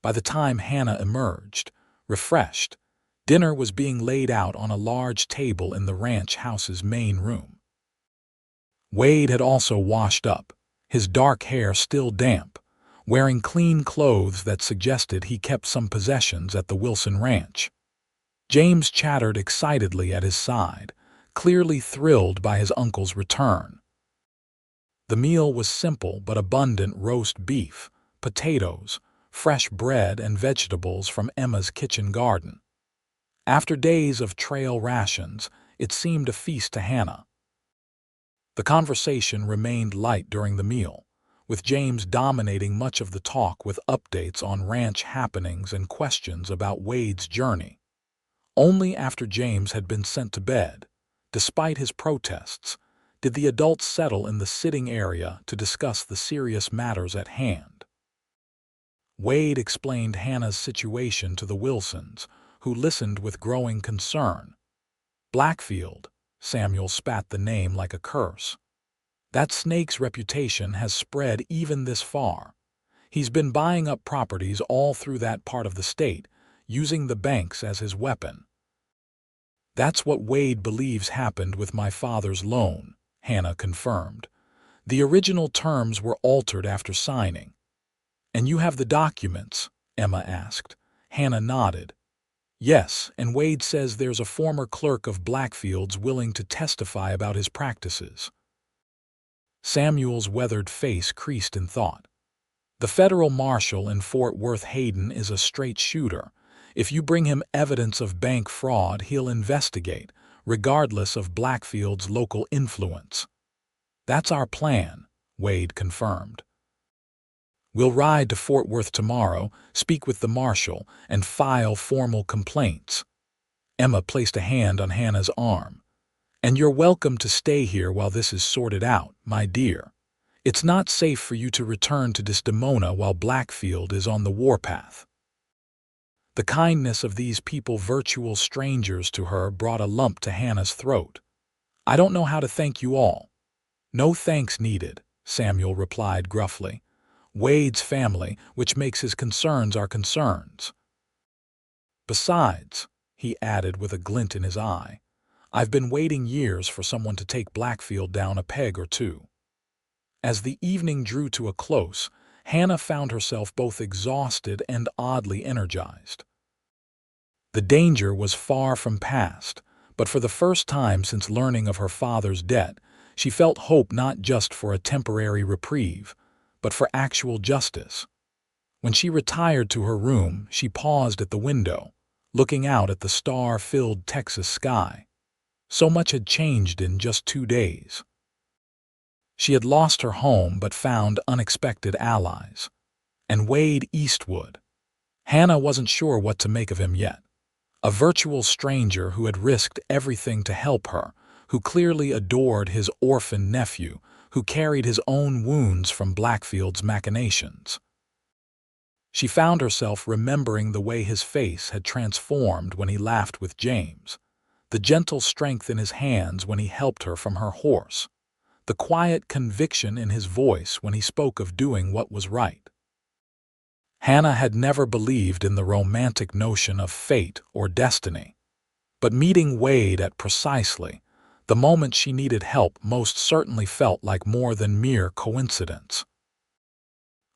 By the time Hannah emerged, refreshed, dinner was being laid out on a large table in the ranch house's main room. Wade had also washed up, his dark hair still damp, wearing clean clothes that suggested he kept some possessions at the Wilson Ranch. James chattered excitedly at his side, clearly thrilled by his uncle's return. The meal was simple but abundant: roast beef, potatoes, fresh bread, and vegetables from Emma's kitchen garden. After days of trail rations, it seemed a feast to Hannah. The conversation remained light during the meal, with James dominating much of the talk with updates on ranch happenings and questions about Wade's journey. Only after James had been sent to bed, despite his protests, did the adults settle in the sitting area to discuss the serious matters at hand. Wade explained Hannah's situation to the Wilsons, who listened with growing concern. "Blackfield," Samuel spat the name like a curse. "That snake's reputation has spread even this far. He's been buying up properties all through that part of the state, using the banks as his weapon." "That's what Wade believes happened with my father's loan," Hannah confirmed. "The original terms were altered after signing." "And you have the documents?" Emma asked. Hannah nodded. "Yes, and Wade says there's a former clerk of Blackfield's willing to testify about his practices." Samuel's weathered face creased in thought. "The federal marshal in Fort Worth, Hayden, is a straight shooter. If you bring him evidence of bank fraud, he'll investigate, regardless of Blackfield's local influence." "That's our plan," Wade confirmed. "We'll ride to Fort Worth tomorrow, speak with the marshal, and file formal complaints." Emma placed a hand on Hannah's arm. "And you're welcome to stay here while this is sorted out, my dear. It's not safe for you to return to Desdemona while Blackfield is on the warpath." The kindness of these people, virtual strangers to her, brought a lump to Hannah's throat. "I don't know how to thank you all." "No thanks needed," Samuel replied gruffly. "Wade's family, which makes his concerns our concerns. Besides," he added with a glint in his eye, "I've been waiting years for someone to take Blackfield down a peg or two." As the evening drew to a close, Hannah found herself both exhausted and oddly energized. The danger was far from past, but for the first time since learning of her father's debt, she felt hope not just for a temporary reprieve, but for actual justice. When she retired to her room, she paused at the window, looking out at the star-filled Texas sky. So much had changed in just 2 days. She had lost her home but found unexpected allies. And Wade Eastwood. Hannah wasn't sure what to make of him yet. A virtual stranger who had risked everything to help her, who clearly adored his orphan nephew, who carried his own wounds from Blackfield's machinations. She found herself remembering the way his face had transformed when he laughed with James, the gentle strength in his hands when he helped her from her horse, the quiet conviction in his voice when he spoke of doing what was right. Hannah had never believed in the romantic notion of fate or destiny, but meeting Wade at precisely the moment she needed help most certainly felt like more than mere coincidence.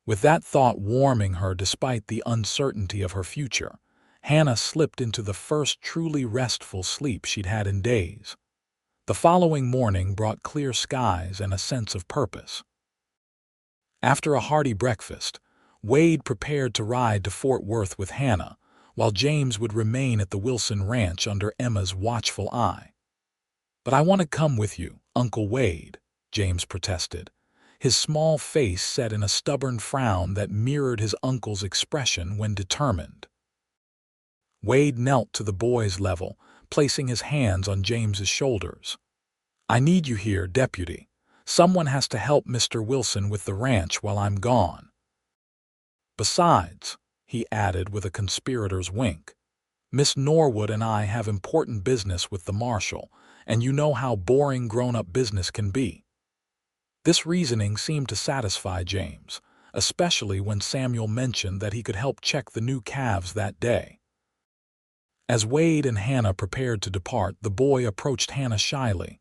With that thought warming her despite the uncertainty of her future, Hannah slipped into the first truly restful sleep she'd had in days. The following morning brought clear skies and a sense of purpose. After a hearty breakfast, Wade prepared to ride to Fort Worth with Hannah, while James would remain at the Wilson Ranch under Emma's watchful eye. "But I want to come with you, Uncle Wade," James protested, his small face set in a stubborn frown that mirrored his uncle's expression when determined. Wade knelt to the boy's level, placing his hands on James's shoulders. "I need you here, Deputy. Someone has to help Mr. Wilson with the ranch while I'm gone. Besides," he added with a conspirator's wink, "Miss Norwood and I have important business with the marshal, and you know how boring grown-up business can be." This reasoning seemed to satisfy James, especially when Samuel mentioned that he could help check the new calves that day. As Wade and Hannah prepared to depart, the boy approached Hannah shyly.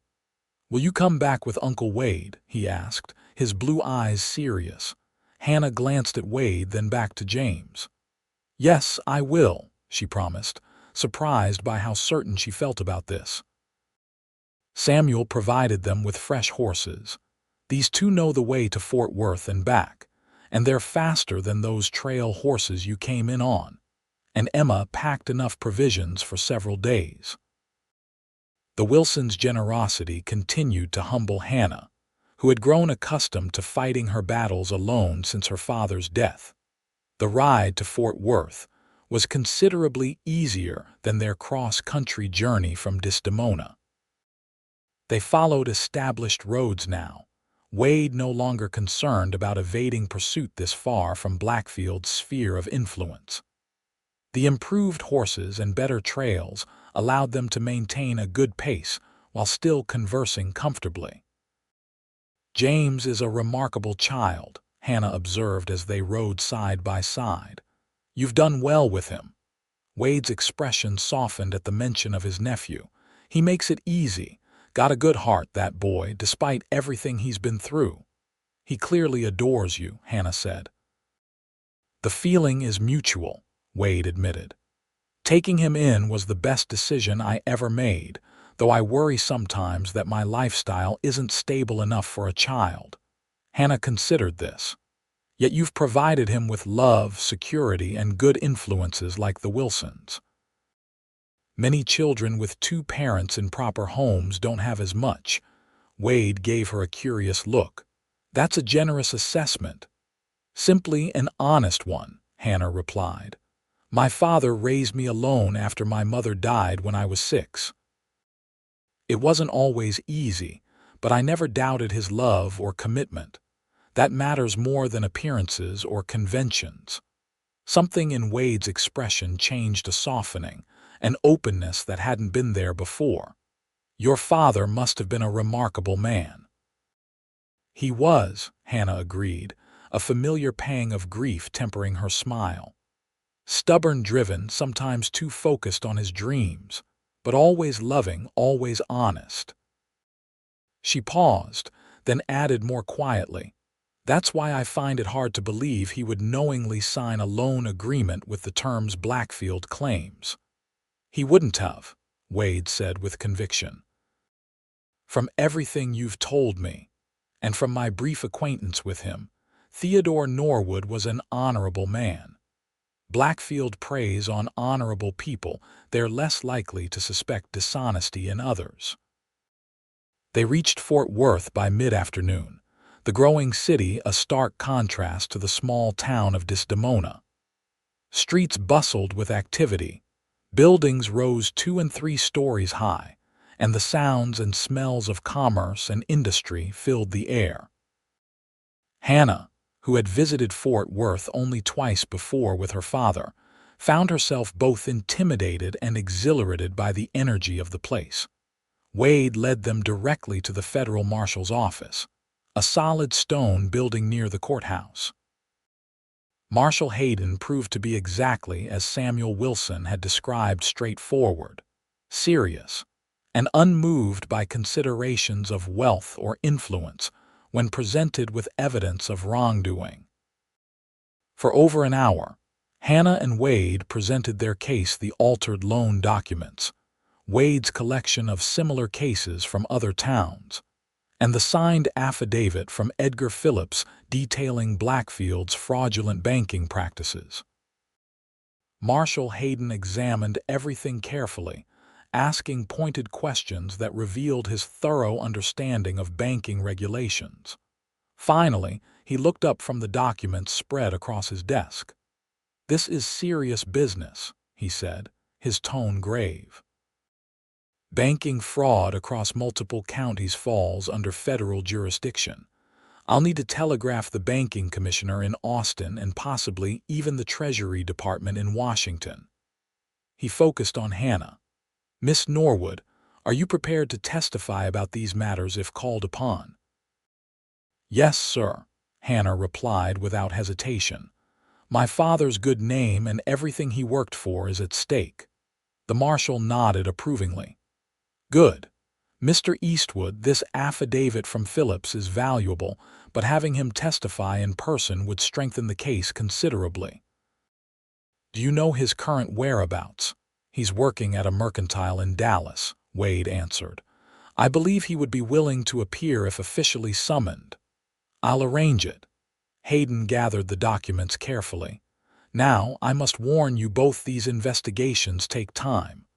"Will you come back with Uncle Wade?" he asked, his blue eyes serious. Hannah glanced at Wade, then back to James. "Yes, I will," she promised, surprised by how certain she felt about this. Samuel provided them with fresh horses. "These two know the way to Fort Worth and back, and they're faster than those trail horses you came in on." And Emma packed enough provisions for several days. The Wilsons' generosity continued to humble Hannah, who had grown accustomed to fighting her battles alone since her father's death. The ride to Fort Worth was considerably easier than their cross-country journey from Desdemona. They followed established roads now, Wade no longer concerned about evading pursuit this far from Blackfield's sphere of influence. The improved horses and better trails allowed them to maintain a good pace while still conversing comfortably. "James is a remarkable child," Hannah observed as they rode side by side. "You've done well with him." Wade's expression softened at the mention of his nephew. "He makes it easy. Got a good heart, that boy, despite everything he's been through." "He clearly adores you," Hannah said. "The feeling is mutual," Wade admitted. "Taking him in was the best decision I ever made, though I worry sometimes that my lifestyle isn't stable enough for a child." Hannah considered this. "Yet you've provided him with love, security, and good influences like the Wilsons. Many children with two parents in proper homes don't have as much." Wade gave her a curious look. "That's a generous assessment." "Simply an honest one," Hannah replied. "My father raised me alone after my mother died when I was 6. It wasn't always easy, but I never doubted his love or commitment. That matters more than appearances or conventions." Something in Wade's expression changed, a softening, an openness that hadn't been there before. "Your father must have been a remarkable man." "He was," Hannah agreed, a familiar pang of grief tempering her smile. "Stubborn-driven, sometimes too focused on his dreams, but always loving, always honest." She paused, then added more quietly, "That's why I find it hard to believe he would knowingly sign a loan agreement with the terms Blackfield claims." "He wouldn't have," Wade said with conviction. "From everything you've told me, and from my brief acquaintance with him, Theodore Norwood was an honorable man. Blackfield preys on honorable people. They're less likely to suspect dishonesty in others." They reached Fort Worth by mid-afternoon, the growing city a stark contrast to the small town of Desdemona. Streets bustled with activity. Buildings rose 2 and 3 stories high, and the sounds and smells of commerce and industry filled the air. Hannah, who had visited Fort Worth only twice before with her father, found herself both intimidated and exhilarated by the energy of the place. Wade led them directly to the federal marshal's office, a solid stone building near the courthouse. Marshal Hayden proved to be exactly as Samuel Wilson had described: straightforward, serious, and unmoved by considerations of wealth or influence when presented with evidence of wrongdoing. For over an hour, Hannah and Wade presented their case: the altered loan documents, Wade's collection of similar cases from other towns, and the signed affidavit from Edgar Phillips detailing Blackfield's fraudulent banking practices. Marshal Hayden examined everything carefully, asking pointed questions that revealed his thorough understanding of banking regulations. Finally, he looked up from the documents spread across his desk. "This is serious business," he said, his tone grave. "Banking fraud across multiple counties falls under federal jurisdiction. I'll need to telegraph the banking commissioner in Austin and possibly even the Treasury Department in Washington." He focused on Hannah. "Miss Norwood, are you prepared to testify about these matters if called upon?" "Yes, sir," Hannah replied without hesitation. "My father's good name and everything he worked for is at stake." The marshal nodded approvingly. "Good. Mr. Eastwood, this affidavit from Phillips is valuable, but having him testify in person would strengthen the case considerably." "Do you know his current whereabouts?" "He's working at a mercantile in Dallas," Wade answered. "I believe he would be willing to appear if officially summoned." "I'll arrange it." Hayden gathered the documents carefully. "Now, I must warn you both, these investigations take time.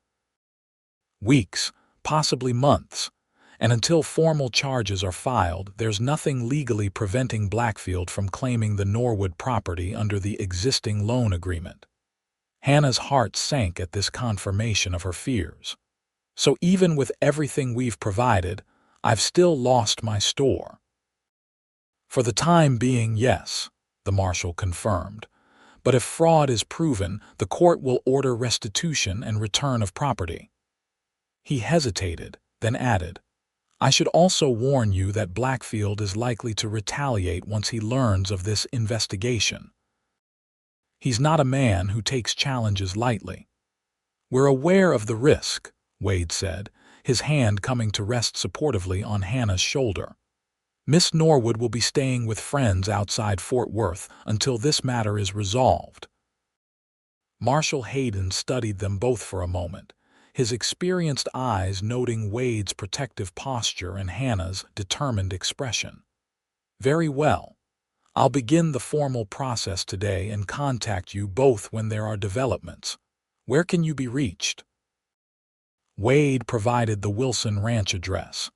Weeks, possibly months, and until formal charges are filed, there's nothing legally preventing Blackfield from claiming the Norwood property under the existing loan agreement." Hannah's heart sank at this confirmation of her fears. "So even with everything we've provided, I've still lost my store." "For the time being, yes," the marshal confirmed. "But if fraud is proven, the court will order restitution and return of property." He hesitated, then added, "I should also warn you that Blackfield is likely to retaliate once he learns of this investigation. He's not a man who takes challenges lightly." "We're aware of the risk," Wade said, his hand coming to rest supportively on Hannah's shoulder. "Miss Norwood will be staying with friends outside Fort Worth until this matter is resolved." Marshal Hayden studied them both for a moment, his experienced eyes noting Wade's protective posture and Hannah's determined expression. "Very well. I'll begin the formal process today and contact you both when there are developments. Where can you be reached?" Wade provided the Wilson Ranch address,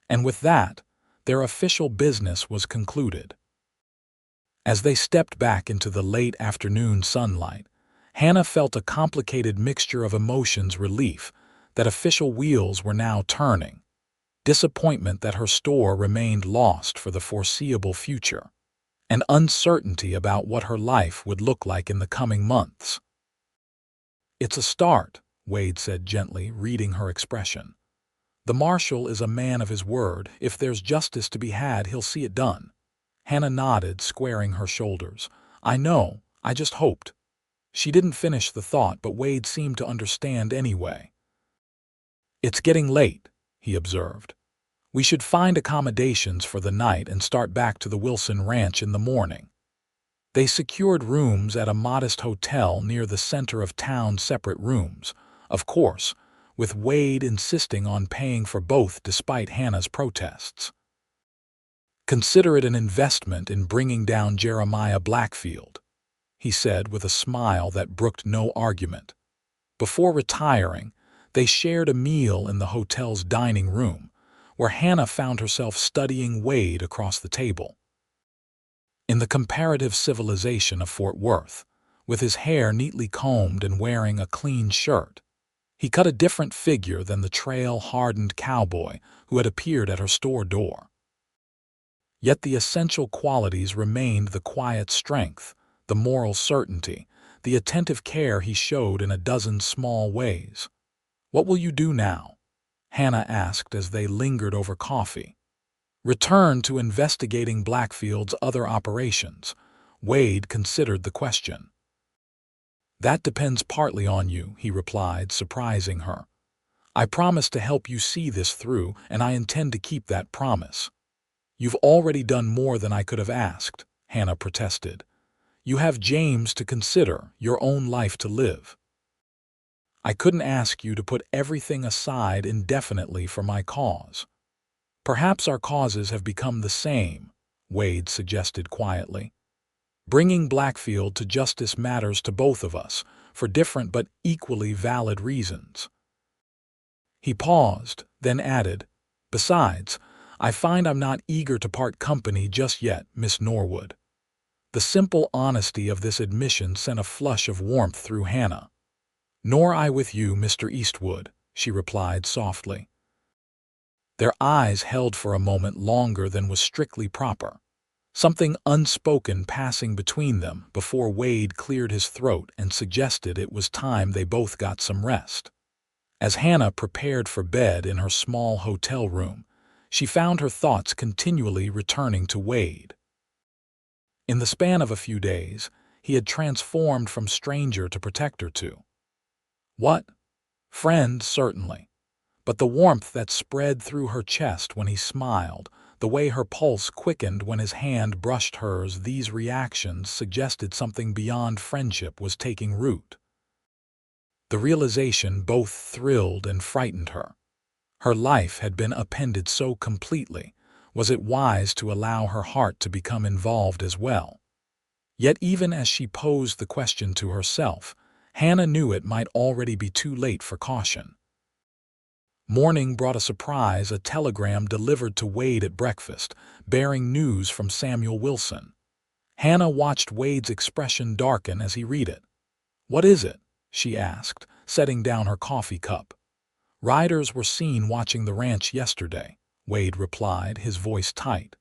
and with that, their official business was concluded. As they stepped back into the late afternoon sunlight, Hannah felt a complicated mixture of emotions: relief that official wheels were now turning, disappointment that her store remained lost for the foreseeable future, and uncertainty about what her life would look like in the coming months. "It's a start," Wade said gently, reading her expression. "The marshal is a man of his word. If there's justice to be had, he'll see it done." Hannah nodded, squaring her shoulders. "I know, I just hoped." She didn't finish the thought, but Wade seemed to understand anyway. "It's getting late," he observed. "We should find accommodations for the night and start back to the Wilson Ranch in the morning." They secured rooms at a modest hotel near the center of town, separate rooms, of course, with Wade insisting on paying for both despite Hannah's protests. "Consider it an investment in bringing down Jeremiah Blackfield," he said with a smile that brooked no argument. Before retiring, they shared a meal in the hotel's dining room, where Hannah found herself studying Wade across the table. In the comparative civilization of Fort Worth, with his hair neatly combed and wearing a clean shirt, he cut a different figure than the trail-hardened cowboy who had appeared at her store door. Yet the essential qualities remained: the quiet strength, the moral certainty, the attentive care he showed in a dozen small ways. "What will you do now?" Hannah asked as they lingered over coffee. "Return to investigating Blackfield's other operations." Wade considered the question. "That depends partly on you," he replied, surprising her. "I promised to help you see this through, and I intend to keep that promise." "You've already done more than I could have asked," Hannah protested. "You have James to consider, your own life to live." "I couldn't ask you to put everything aside indefinitely for my cause." "Perhaps our causes have become the same," Wade suggested quietly. "Bringing Blackfield to justice matters to both of us, for different but equally valid reasons." He paused, then added, "Besides, I find I'm not eager to part company just yet, Miss Norwood." The simple honesty of this admission sent a flush of warmth through Hannah. "Nor I with you, Mr. Eastwood," she replied softly. Their eyes held for a moment longer than was strictly proper, something unspoken passing between them before Wade cleared his throat and suggested it was time they both got some rest. As Hannah prepared for bed in her small hotel room, she found her thoughts continually returning to Wade. In the span of a few days, he had transformed from stranger to protector to what? Friend, certainly. But the warmth that spread through her chest when he smiled, the way her pulse quickened when his hand brushed hers, these reactions suggested something beyond friendship was taking root. The realization both thrilled and frightened her. Her life had been upended so completely. Was it wise to allow her heart to become involved as well? Yet even as she posed the question to herself, Hannah knew it might already be too late for caution. Morning brought a surprise: a telegram delivered to Wade at breakfast, bearing news from Samuel Wilson. Hannah watched Wade's expression darken as he read it. "What is it?" she asked, setting down her coffee cup. "Riders were seen watching the ranch yesterday," Wade replied, his voice tight.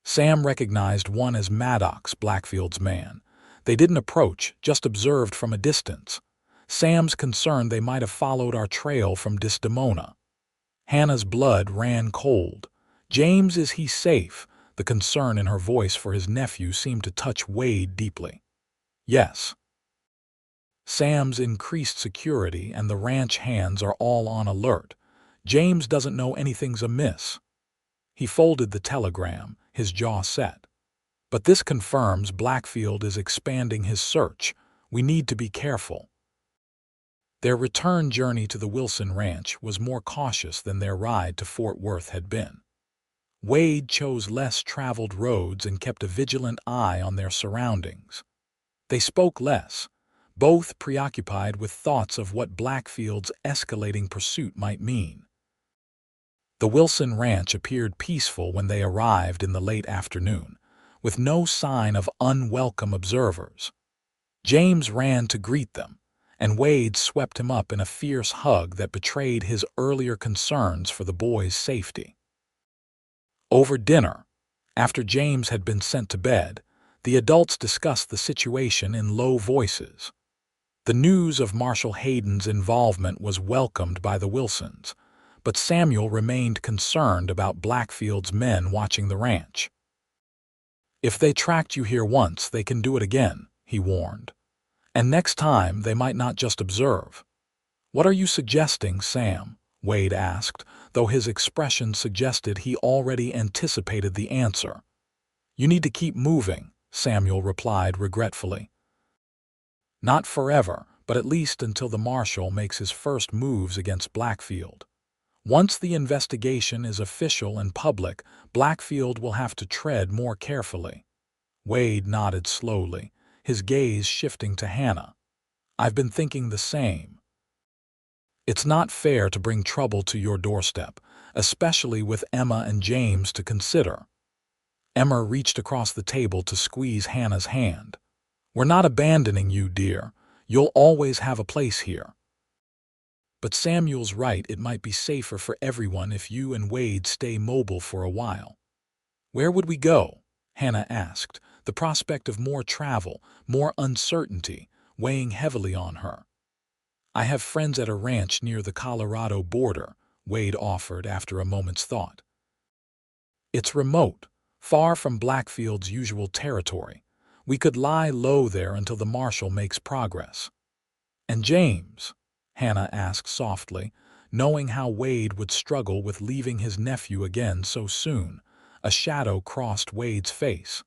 "Sam recognized one as Maddox, Blackfield's man. They didn't approach, just observed from a distance. Sam's concerned they might have followed our trail from Desdemona." Hannah's blood ran cold. "James, is he safe?" The concern in her voice for his nephew seemed to touch Wade deeply. "Yes. Sam's increased security and the ranch hands are all on alert. James doesn't know anything's amiss." He folded the telegram, his jaw set. "But this confirms Blackfield is expanding his search. We need to be careful." Their return journey to the Wilson Ranch was more cautious than their ride to Fort Worth had been. Wade chose less traveled roads and kept a vigilant eye on their surroundings. They spoke less, both preoccupied with thoughts of what Blackfield's escalating pursuit might mean. The Wilson Ranch appeared peaceful when they arrived in the late afternoon, with no sign of unwelcome observers. James ran to greet them, and Wade swept him up in a fierce hug that betrayed his earlier concerns for the boy's safety. Over dinner, after James had been sent to bed, the adults discussed the situation in low voices. The news of Marshal Hayden's involvement was welcomed by the Wilsons, but Samuel remained concerned about Blackfield's men watching the ranch. "If they tracked you here once, they can do it again," he warned. "And next time, they might not just observe." "What are you suggesting, Sam?" Wade asked, though his expression suggested he already anticipated the answer. "You need to keep moving," Samuel replied regretfully. "Not forever, but at least until the marshal makes his first moves against Blackfield. Once the investigation is official and public, Blackfield will have to tread more carefully." Wade nodded slowly, his gaze shifting to Hannah. "I've been thinking the same. It's not fair to bring trouble to your doorstep, especially with Emma and James to consider." Emma reached across the table to squeeze Hannah's hand. "We're not abandoning you, dear. You'll always have a place here." "But Samuel's right, it might be safer for everyone if you and Wade stay mobile for a while." Where would we go? Hannah asked, the prospect of more travel, more uncertainty, weighing heavily on her. I have friends at a ranch near the Colorado border, Wade offered after a moment's thought. It's remote, far from Blackfield's usual territory. We could lie low there until the marshal makes progress. And James? Hannah asked softly, knowing how Wade would struggle with leaving his nephew again so soon. A shadow crossed Wade's face.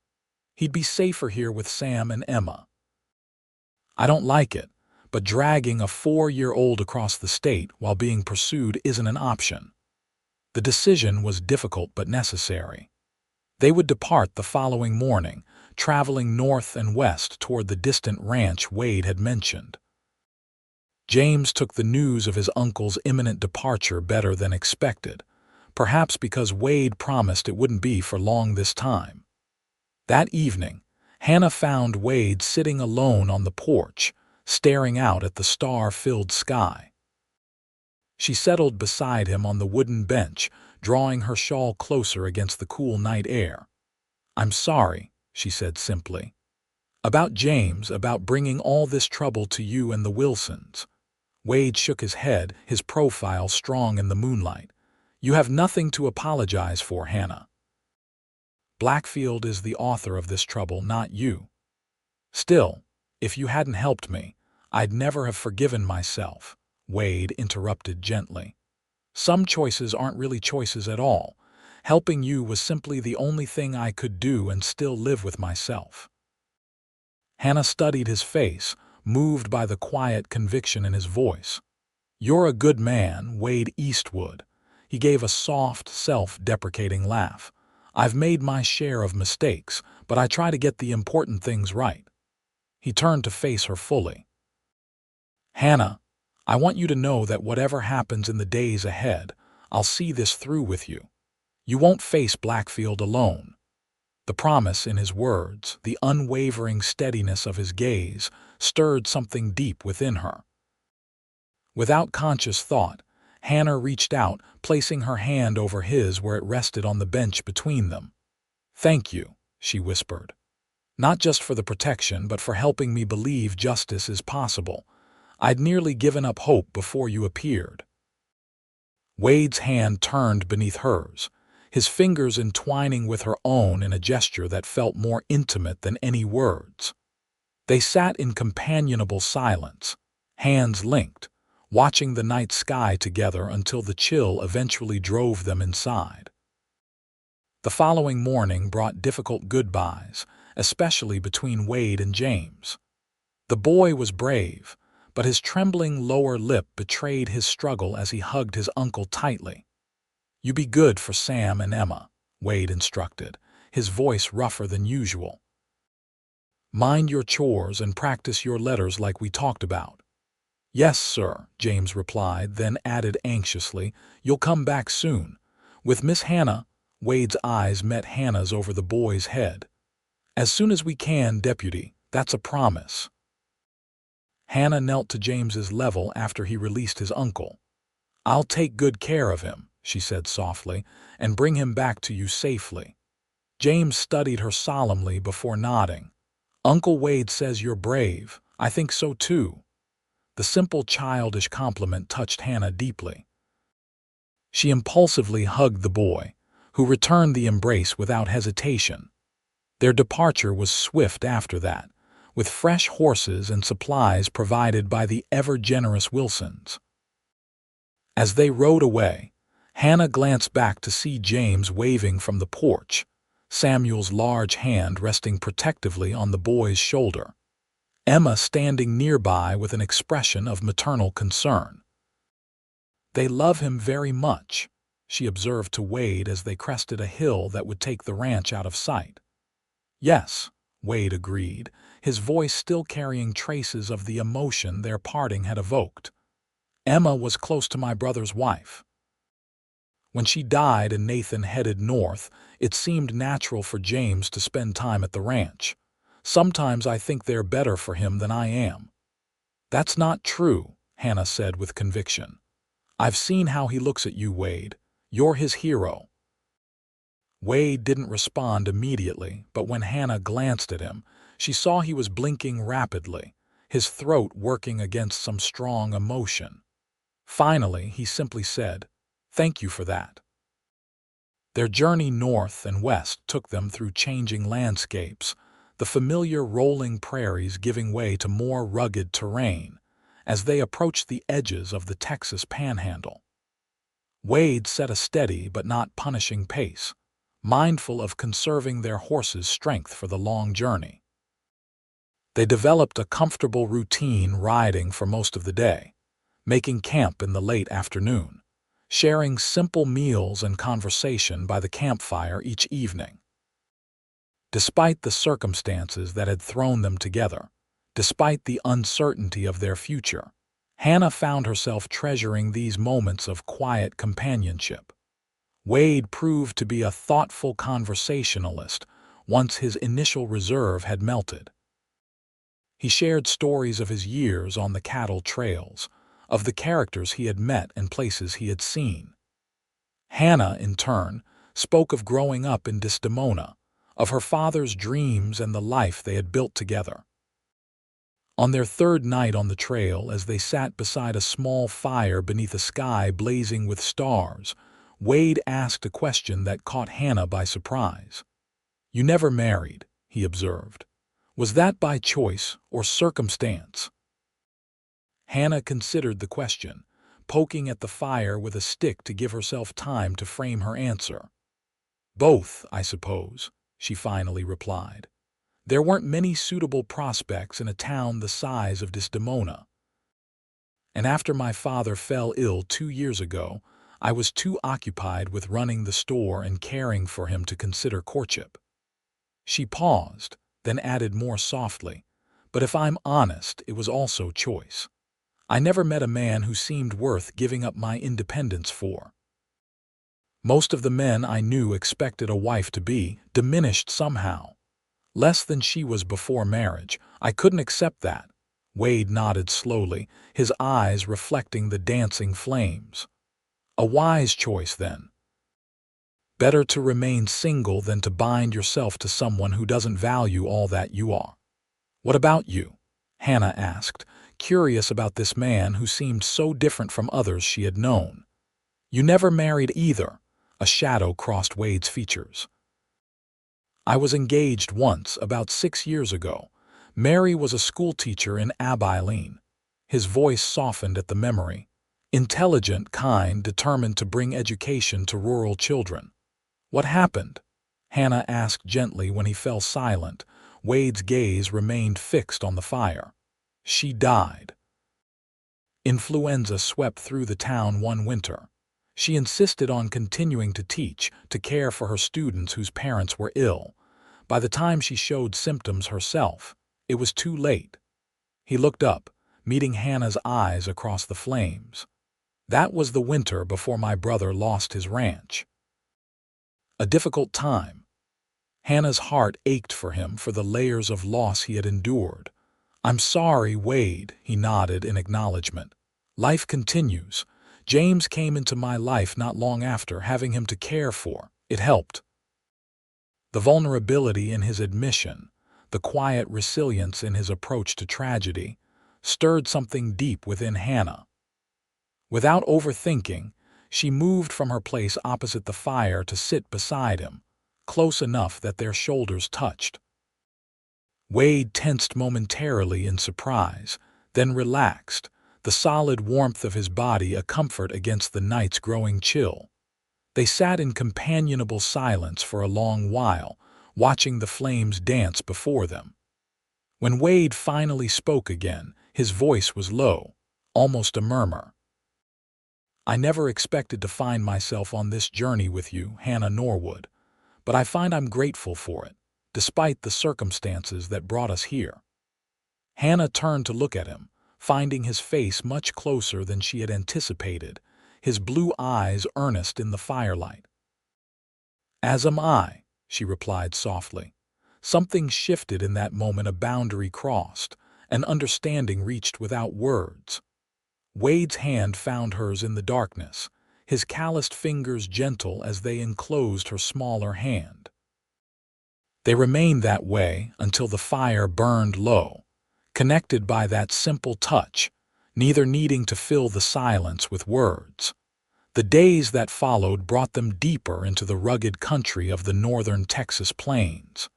He'd be safer here with Sam and Emma. I don't like it, but dragging a 4-year-old across the state while being pursued isn't an option. The decision was difficult but necessary. They would depart the following morning, traveling north and west toward the distant ranch Wade had mentioned. James took the news of his uncle's imminent departure better than expected, perhaps because Wade promised it wouldn't be for long this time. That evening, Hannah found Wade sitting alone on the porch, staring out at the star-filled sky. She settled beside him on the wooden bench, drawing her shawl closer against the cool night air. "I'm sorry," she said simply. "About James, about bringing all this trouble to you and the Wilsons." Wade shook his head, his profile strong in the moonlight. "You have nothing to apologize for, Hannah. Blackfield is the author of this trouble, not you. Still, if you hadn't helped me, I'd never have forgiven myself," Wade interrupted gently. "Some choices aren't really choices at all. Helping you was simply the only thing I could do and still live with myself." Hannah studied his face, moved by the quiet conviction in his voice. "You're a good man, Wade Eastwood." He gave a soft, self-deprecating laugh. "I've made my share of mistakes, but I try to get the important things right." He turned to face her fully. "Hannah, I want you to know that whatever happens in the days ahead, I'll see this through with you. You won't face Blackfield alone." The promise in his words, the unwavering steadiness of his gaze, stirred something deep within her. Without conscious thought, Hannah reached out, placing her hand over his where it rested on the bench between them. "Thank you," she whispered. "Not just for the protection, but for helping me believe justice is possible. I'd nearly given up hope before you appeared." Wade's hand turned beneath hers, his fingers entwining with her own in a gesture that felt more intimate than any words. They sat in companionable silence, hands linked, watching the night sky together until the chill eventually drove them inside. The following morning brought difficult goodbyes, especially between Wade and James. The boy was brave, but his trembling lower lip betrayed his struggle as he hugged his uncle tightly. "You be good for Sam and Emma," Wade instructed, his voice rougher than usual. "Mind your chores and practice your letters like we talked about." "Yes, sir," James replied, then added anxiously, "You'll come back soon. With Miss Hannah." Wade's eyes met Hannah's over the boy's head. "As soon as we can, Deputy. That's a promise." Hannah knelt to James's level after he released his uncle. "I'll take good care of him," she said softly, "and bring him back to you safely." James studied her solemnly before nodding. "Uncle Wade says you're brave. I think so too." The simple childish compliment touched Hannah deeply. She impulsively hugged the boy, who returned the embrace without hesitation. Their departure was swift after that, with fresh horses and supplies provided by the ever-generous Wilsons. As they rode away, Hannah glanced back to see James waving from the porch, Samuel's large hand resting protectively on the boy's shoulder, Emma standing nearby with an expression of maternal concern. "They love him very much," she observed to Wade as they crested a hill that would take the ranch out of sight. "Yes," Wade agreed, his voice still carrying traces of the emotion their parting had evoked. "Emma was close to my brother's wife. When she died and Nathan headed north, it seemed natural for James to spend time at the ranch. Sometimes I think they're better for him than I am." "That's not true," Hannah said with conviction. "I've seen how he looks at you, Wade. You're his hero." Wade didn't respond immediately, but when Hannah glanced at him, she saw he was blinking rapidly, his throat working against some strong emotion. Finally, he simply said, "Thank you for that." Their journey north and west took them through changing landscapes, the familiar rolling prairies giving way to more rugged terrain as they approached the edges of the Texas Panhandle. Wade set a steady but not punishing pace, mindful of conserving their horses' strength for the long journey. They developed a comfortable routine riding for most of the day, making camp in the late afternoon, sharing simple meals and conversation by the campfire each evening. Despite the circumstances that had thrown them together, despite the uncertainty of their future, Hannah found herself treasuring these moments of quiet companionship. Wade proved to be a thoughtful conversationalist once his initial reserve had melted. He shared stories of his years on the cattle trails, of the characters he had met and places he had seen. Hannah, in turn, spoke of growing up in Desdemona, of her father's dreams and the life they had built together. On their third night on the trail, as they sat beside a small fire beneath a sky blazing with stars, Wade asked a question that caught Hannah by surprise. "You never married," he observed. "Was that by choice or circumstance?" Hannah considered the question, poking at the fire with a stick to give herself time to frame her answer. "Both, I suppose," she finally replied. "There weren't many suitable prospects in a town the size of Desdemona. And after my father fell ill 2 years ago, I was too occupied with running the store and caring for him to consider courtship." She paused, then added more softly, "But if I'm honest, it was also choice. I never met a man who seemed worth giving up my independence for. Most of the men I knew expected a wife to be diminished somehow, less than she was before marriage. I couldn't accept that." Wade nodded slowly, his eyes reflecting the dancing flames. "A wise choice, then. Better to remain single than to bind yourself to someone who doesn't value all that you are." "What about you?" Hannah asked, curious about this man who seemed so different from others she had known. "You never married either." A shadow crossed Wade's features. "I was engaged once, about 6 years ago. Mary was a schoolteacher in Abilene." His voice softened at the memory. "Intelligent, kind, determined to bring education to rural children." "What happened?" Hannah asked gently when he fell silent. Wade's gaze remained fixed on the fire. "She died. Influenza swept through the town one winter. She insisted on continuing to teach, to care for her students whose parents were ill. By the time she showed symptoms herself, it was too late." He looked up, meeting Hannah's eyes across the flames. "That was the winter before my brother lost his ranch. A difficult time." Hannah's heart ached for him, for the layers of loss he had endured. "I'm sorry, Wade," he nodded in acknowledgement. "Life continues. James came into my life not long after, having him to care for. It helped." The vulnerability in his admission, the quiet resilience in his approach to tragedy, stirred something deep within Hannah. Without overthinking, she moved from her place opposite the fire to sit beside him, close enough that their shoulders touched. Wade tensed momentarily in surprise, then relaxed, the solid warmth of his body a comfort against the night's growing chill. They sat in companionable silence for a long while, watching the flames dance before them. When Wade finally spoke again, his voice was low, almost a murmur. "I never expected to find myself on this journey with you, Hannah Norwood, but I find I'm grateful for it, despite the circumstances that brought us here." Hannah turned to look at him, finding his face much closer than she had anticipated, his blue eyes earnest in the firelight. "As am I," she replied softly. Something shifted in that moment, a boundary crossed, an understanding reached without words. Wade's hand found hers in the darkness, his calloused fingers gentle as they enclosed her smaller hand. They remained that way until the fire burned low, connected by that simple touch, neither needing to fill the silence with words. The days that followed brought them deeper into the rugged country of the northern Texas plains.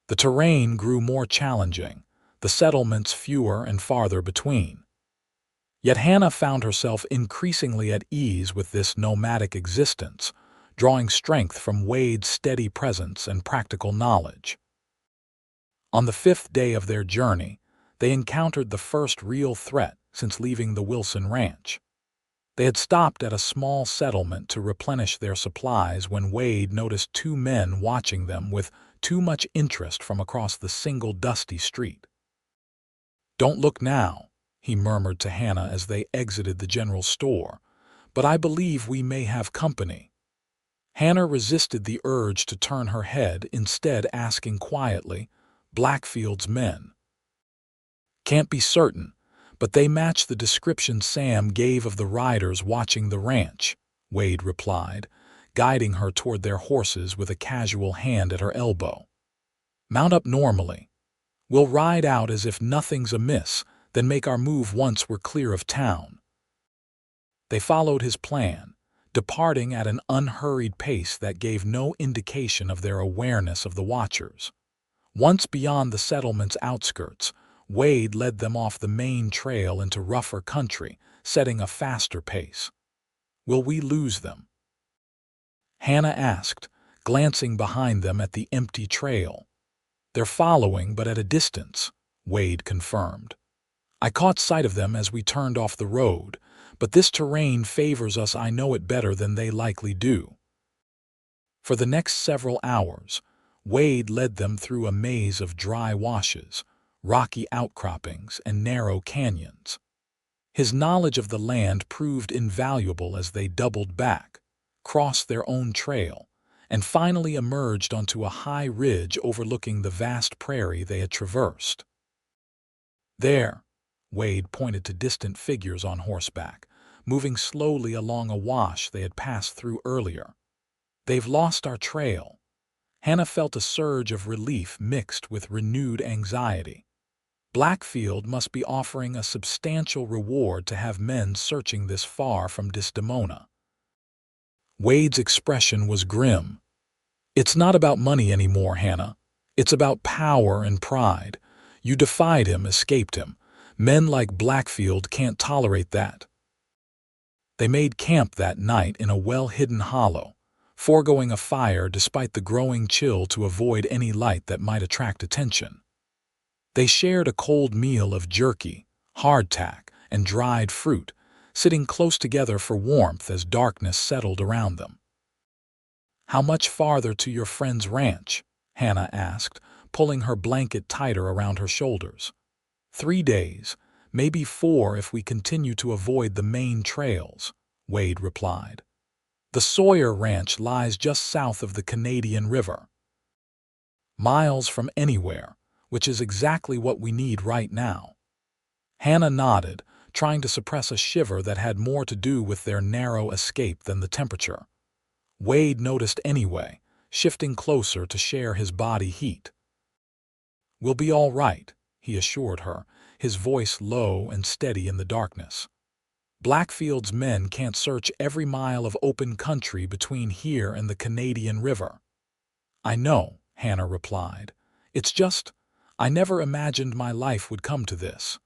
The terrain grew more challenging, the settlements fewer and farther between. Yet Hannah found herself increasingly at ease with this nomadic existence, drawing strength from Wade's steady presence and practical knowledge. On the 5th day of their journey, they encountered the first real threat since leaving the Wilson Ranch. They had stopped at a small settlement to replenish their supplies when Wade noticed two men watching them with too much interest from across the single dusty street. "Don't look now," he murmured to Hannah as they exited the general store, "but I believe we may have company." Hannah resisted the urge to turn her head, instead asking quietly, "Blackfield's men?" "Can't be certain, but they match the description Sam gave of the riders watching the ranch," Wade replied, guiding her toward their horses with a casual hand at her elbow. "Mount up normally. We'll ride out as if nothing's amiss, then make our move once we're clear of town." They followed his plan, departing at an unhurried pace that gave no indication of their awareness of the watchers. Once beyond the settlement's outskirts, Wade led them off the main trail into rougher country, setting a faster pace. "Will we lose them?" Hannah asked, glancing behind them at the empty trail. "They're following, but at a distance," Wade confirmed. "I caught sight of them as we turned off the road, but this terrain favors us. I know it better than they likely do." For the next several hours, Wade led them through a maze of dry washes, rocky outcroppings, and narrow canyons. His knowledge of the land proved invaluable as they doubled back, crossed their own trail, and finally emerged onto a high ridge overlooking the vast prairie they had traversed. "There," Wade pointed to distant figures on horseback, moving slowly along a wash they had passed through earlier. "They've lost our trail." Hannah felt a surge of relief mixed with renewed anxiety. Blackfield must be offering a substantial reward to have men searching this far from Desdemona. Wade's expression was grim. "It's not about money anymore, Hannah. It's about power and pride. You defied him, escaped him. Men like Blackfield can't tolerate that." They made camp that night in a well-hidden hollow, foregoing a fire despite the growing chill to avoid any light that might attract attention. They shared a cold meal of jerky, hardtack, and dried fruit, sitting close together for warmth as darkness settled around them. "How much farther to your friend's ranch?" Hannah asked, pulling her blanket tighter around her shoulders. "3 days, maybe 4 if we continue to avoid the main trails," Wade replied. "The Sawyer Ranch lies just south of the Canadian River. Miles from anywhere, which is exactly what we need right now." Hannah nodded, trying to suppress a shiver that had more to do with their narrow escape than the temperature. Wade noticed anyway, shifting closer to share his body heat. "We'll be all right," he assured her, his voice low and steady in the darkness. "Blackfield's men can't search every mile of open country between here and the Canadian River." "I know," Hannah replied. "It's just, I never imagined my life would come to this.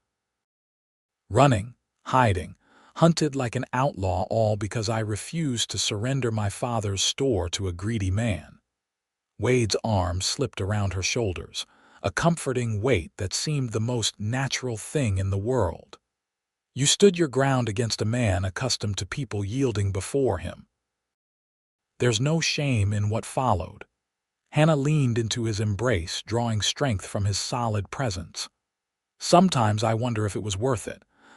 Running, hiding, hunted like an outlaw, all because I refused to surrender my father's store to a greedy man." Wade's arm slipped around her shoulders, a comforting weight that seemed the most natural thing in the world. "You stood your ground against a man accustomed to people yielding before him. There's no shame in what followed." Hannah leaned into his embrace, drawing strength from his solid presence. "Sometimes I wonder if it was worth it,